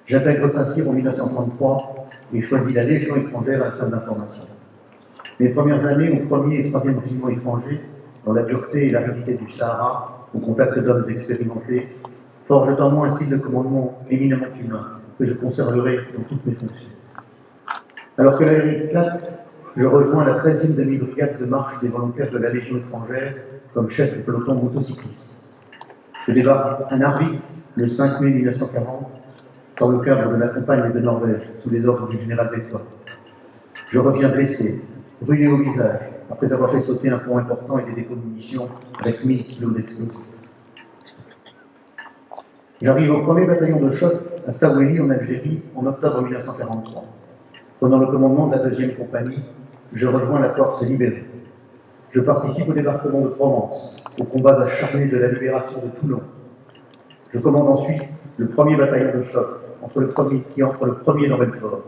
J'intègre Saint-Cyr en 1933 et choisis la Légion étrangère à la salle d'information. Mes premières années au 1er et 3e régiment étrangers, dans la dureté et l'aridité du Sahara, au contact d'hommes expérimentés, forgent en moi un style de commandement éminemment humain que je conserverai dans toutes mes fonctions. Alors que la guerre éclate, je rejoins la 13e demi-brigade de marche des volontaires de la Légion étrangère comme chef du peloton motocycliste. Je débarque à Narvik le 5 mai 1940 dans le cadre de la campagne de Norvège sous les ordres du général Bétois. Je reviens blessé, brûlé au visage, après avoir fait sauter un pont important et des dépôts de munitions avec 1000 kilos d'explosifs. J'arrive au premier bataillon de choc à Staweli en Algérie en octobre 1943. Prenant le commandement de la 2e compagnie, je rejoins la Corse libérée. Je participe au débarquement de Provence, aux combats acharnés de la libération de Toulon. Je commande ensuite le premier bataillon de choc, qui entre le premier dans Belfort.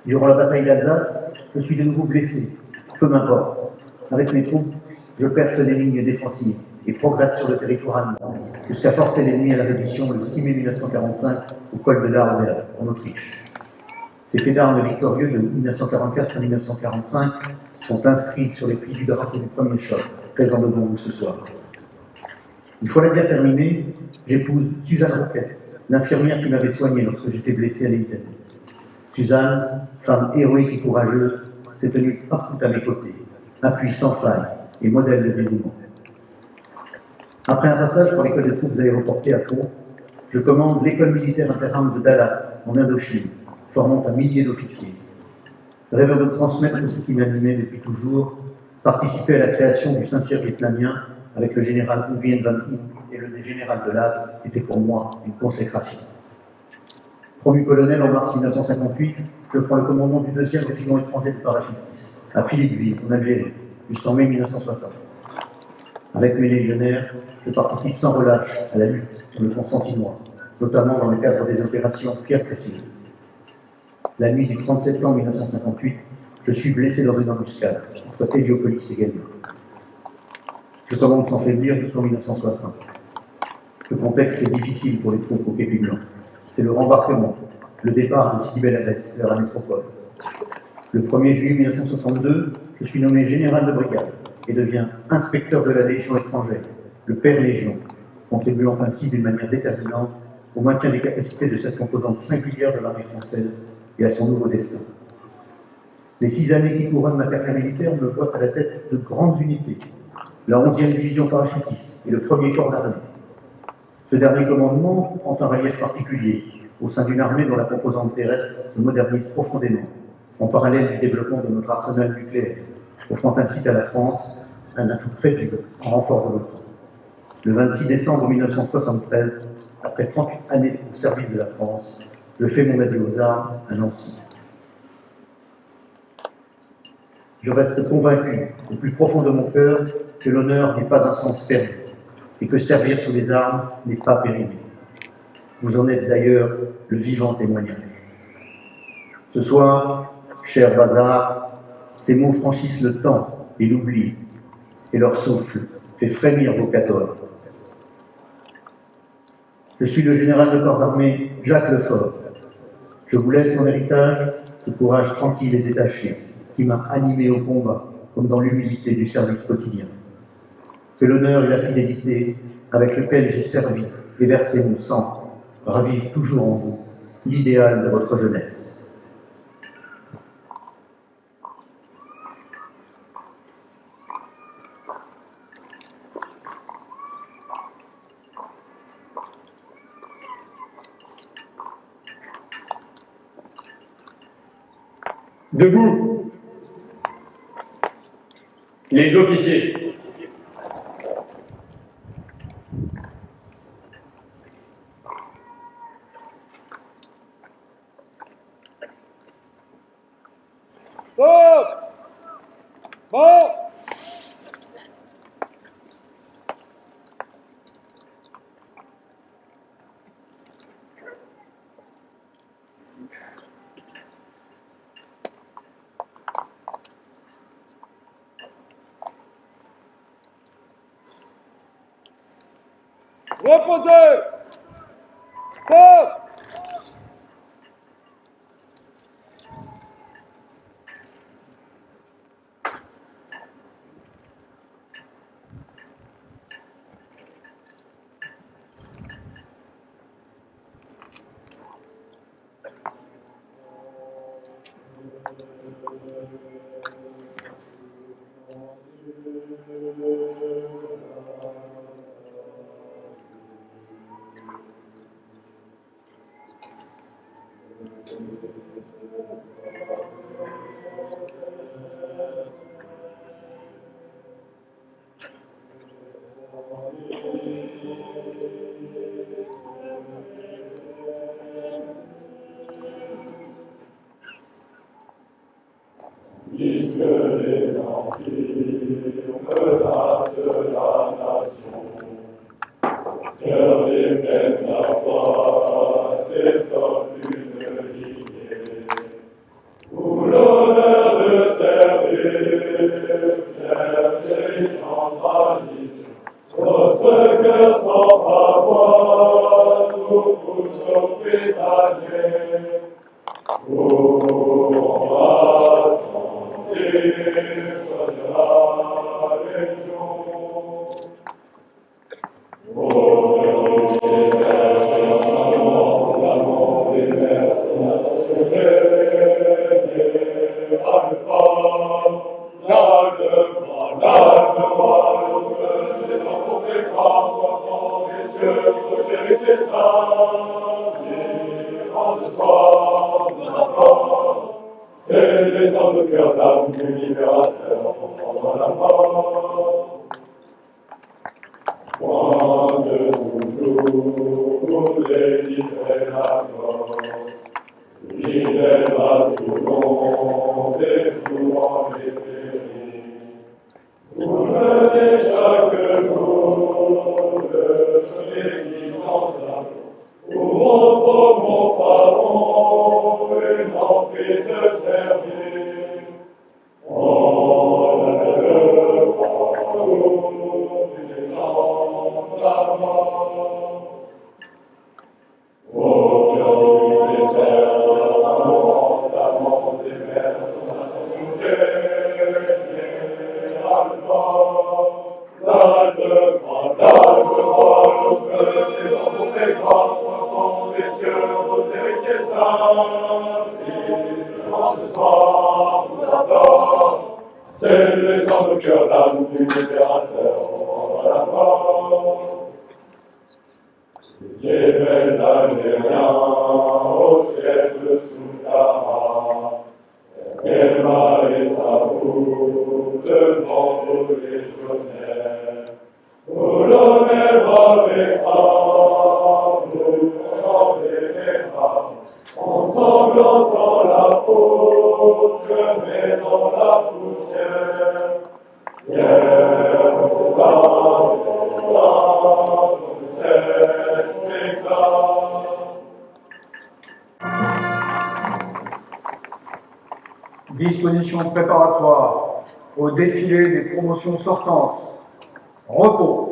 Durant la bataille d'Alsace, je suis de nouveau blessé. Peu m'importe. Avec mes troupes, je perce les lignes défensives et progresse sur le territoire allemand, jusqu'à forcer l'ennemi à la reddition le 6 mai 1945 au col de l'Arlberg, en Autriche. Ces faits d'armes victorieux de 1944 à 1945 sont inscrits sur les plis du drapeau du premier choc, présent devant vous ce soir. Une fois la guerre terminée, j'épouse Suzanne Roquette, l'infirmière qui m'avait soigné lorsque j'étais blessé à l'Italie. Suzanne, femme héroïque et courageuse, s'est tenue partout à mes côtés, appui sans faille et modèle de dévouement. Après un passage par l'école des troupes aéroportées à Pau, je commande l'école militaire interarmes de Dalat, en Indochine, formant un millier d'officiers. Rêveur de transmettre ce qui m'animait depuis toujours, participer à la création du Saint-Cyr vietnamien avec le général Nguyen Van Huynh et le général de Lattre était pour moi une consécration. Promu colonel en mars 1958, je prends le commandement du 2e régiment étranger de parachutistes, à Philippeville, en Algérie, jusqu'en mai 1960. Avec mes légionnaires, je participe sans relâche à la lutte sur le Constantinois, notamment dans le cadre des opérations Pierre Précieux. La nuit du 30 septembre 1958, je suis blessé dans une embuscade, entre Héliopolis et Gallium. Je commande sans faiblir jusqu'en 1960. Le contexte est difficile pour les troupes au Képi Blanc. C'est le rembarquement, le départ de Sidi Bel Abbès vers la métropole. Le 1er juillet 1962, je suis nommé général de brigade et deviens inspecteur de la Légion étrangère, le Père Légion, contribuant ainsi d'une manière déterminante au maintien des capacités de cette composante singulière de l'armée française et à son nouveau destin. Les 6 années qui couronnent ma carrière militaire me voient à la tête de grandes unités, la 11e division parachutiste et le 1er corps d'armée. Ce dernier commandement prend un relief particulier au sein d'une armée dont la composante terrestre se modernise profondément, en parallèle du développement de notre arsenal nucléaire, offrant ainsi à la France un atout précieux en renfort de l'OTAN. Le 26 décembre 1973, après 38 années au service de la France, je fais mon adieu aux armes à Nancy. Je reste convaincu, au plus profond de mon cœur, que l'honneur n'est pas un sens perdu, et que servir sous les armes n'est pas périmé. Vous en êtes d'ailleurs le vivant témoignage. Ce soir, cher Bazar, ces mots franchissent le temps et l'oubli, et leur souffle fait frémir vos casoles. Je suis le général de corps d'armée Jacques Lefort. Je vous laisse en héritage ce courage tranquille et détaché qui m'a animé au combat, comme dans l'humilité du service quotidien. Que l'honneur et la fidélité avec lequel j'ai servi et versé mon sang ravivent toujours en vous l'idéal de votre jeunesse. Debout, les officiers. Stop! Bon! Reposez! Stop! Dispositions préparatoires au défilé des promotions sortantes. Repos.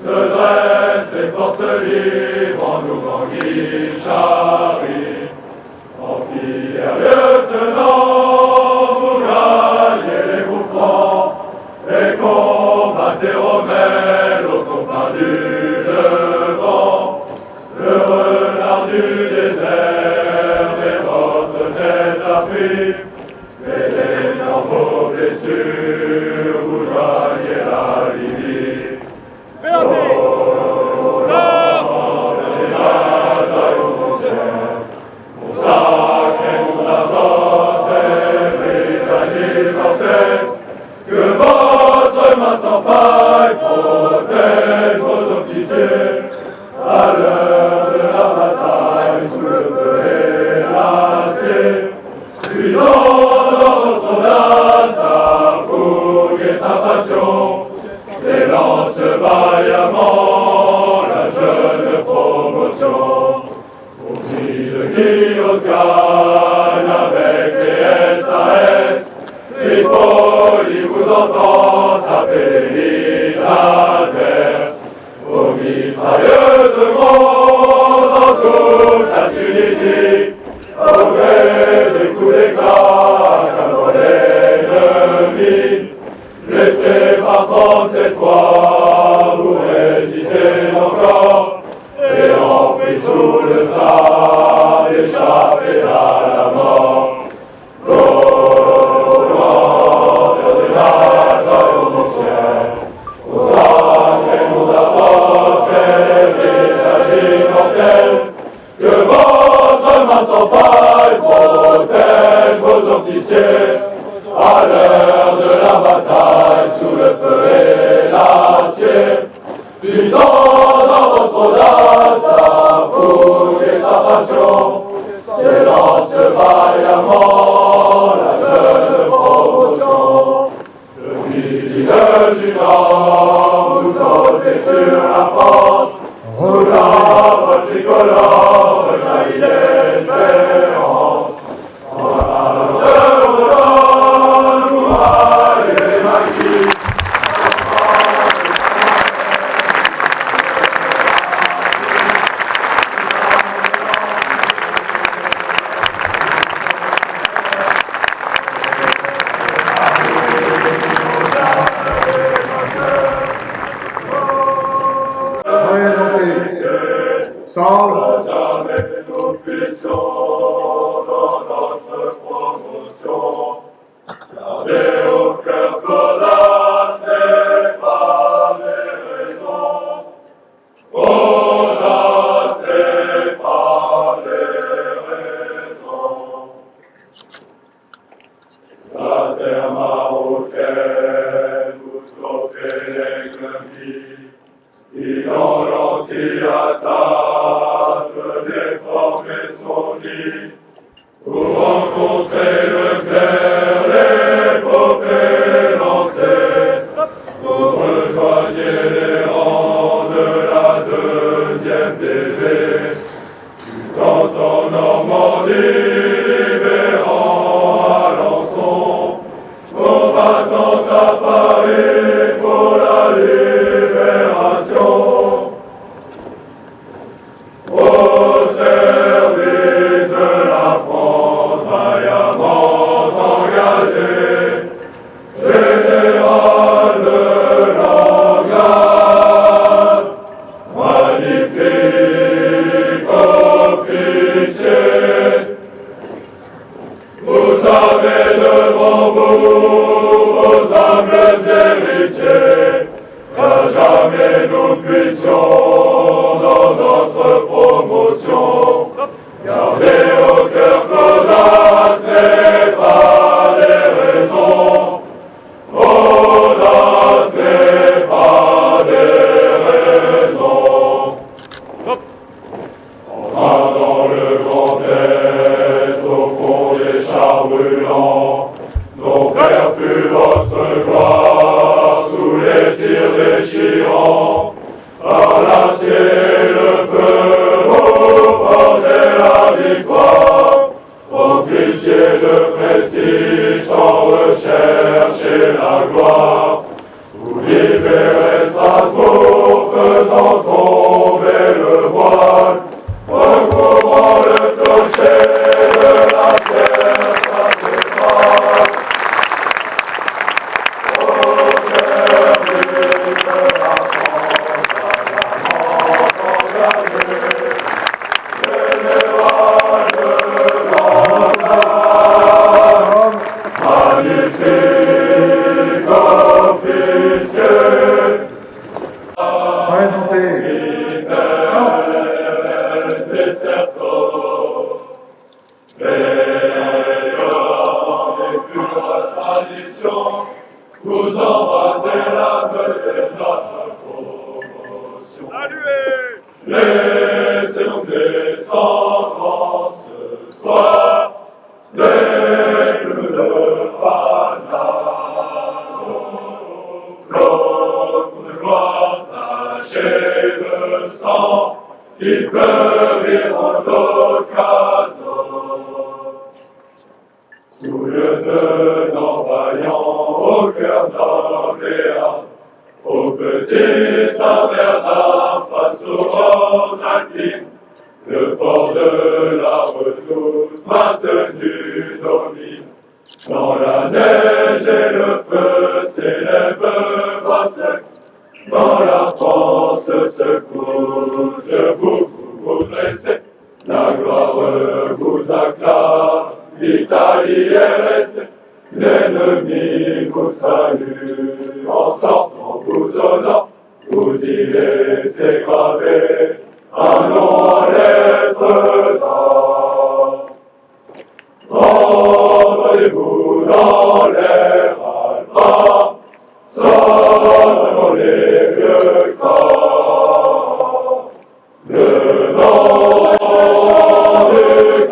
Se dressent les forces libres en mouvement Guichari. Empire, lieutenant, vous gagnez les mouvements et combattez Rommel aux confins du Levant. Le renard du désert, les votre tête à prix, et dans vos blessures, vous joignez la Libye. Que votre main sans paille protège vos officiers à l'heure de la bataille sous le feu et l'acier. Puisons dans votre audace sa fougue et sa passion, s'élance vaillamment la jeune promotion. Au prix de qui ose gagne avec les SAS, si Poli vous entend s'appeler l'adverse, vos mitrailleuses grondent dans toute la Tunisie, au gré des coups d'éclat qu'un volet de mine. Blessés par 37 fois, vous résistez encore, et enfouis sous le sable, échappés à la mort. Que votre main sans faille protège vos officiers à l'heure de la bataille sous le feu et l'acier. Puisant dans votre audace sa fougue et sa passion, s'élance vaillamment la jeune promotion. Depuis l'île du Nord, vous sautez sur la France, sous l'arbre tricolore jaillit l'espérance. En la de vos vous allez maquis. Jamais nous puissions dans notre promotion garder au cœur qu'audace n'est pas des raisons. Audace n'est pas des raisons. La terre marocaine, vous stoppez l'ennemi. Il en l'anti-attaque, déformer son lit. Vous rencontrez le clair, l'épopée lancée. Vous rejoignez les rangs de la deuxième DV. Quand en Normandie, libérant Alençon, combattant à Paris pour la libération. Au service de la France vaillamment engagé, général de l'engagement, magnifique officier, vous avez devant vous vos humbles héritiers, qu'à jamais nous puissions dans notre promotion garder au cœur qu'audace n'est pas des raisons. Audace n'est pas des raisons. Enfin dans le Grand Est, au fond des chars brûlants, nos pères fut votre gloire sous les tirs déchirants. Par l'acier et le feu, vous forgez la victoire. Officiers de prestige sans rechercher la gloire, vous libérez Strasbourg faisant tomber le voile, recouvrant le clocher de la terre sacrée. Au service de la France vaillamment engagée, général de l'engagement, magnifique officier. Présentez. Des cerceaux, meilleur des pures traditions, vous embrassez la vedette de notre promotion. Laissez donc descendre ce soir les plumes de Paname, flotte de gloire tachée de sang, qui fleuriront d'occasion. Sous le tenant vaillant au cœur d'Orléans, au petit Saint-Bernard face aux Hautes Alpines, le fort de la Redoute maintenu domine. Dans la neige et le feu s'élève votre. Dans la France se couche, vous dressez, la gloire vous acclame, l'Italie est restée, l'ennemi vous salue, en sortant vous honore, vous y laissez graver un nom en lettres d'or. Rendez-vous dans l'air allemand, sonnons les vieux corps, le nom du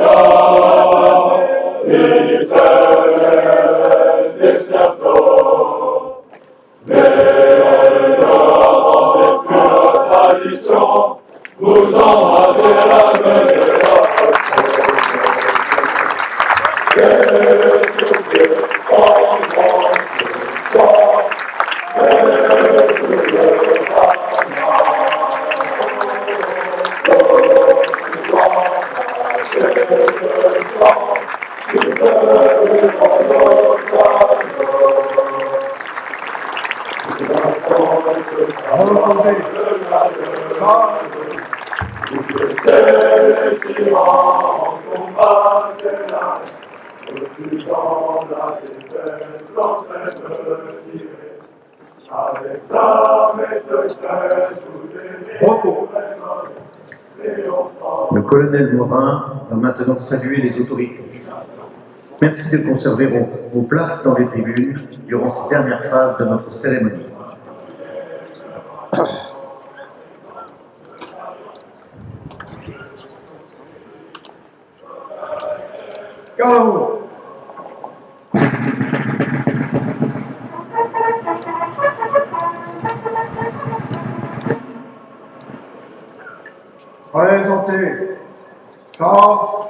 Reposez. Ça, repos. Le colonel Morin va maintenant saluer les autorités. Merci de conserver vos places dans les tribunes durant cette dernière phase de notre cérémonie. Gallo. Présentez. Ça.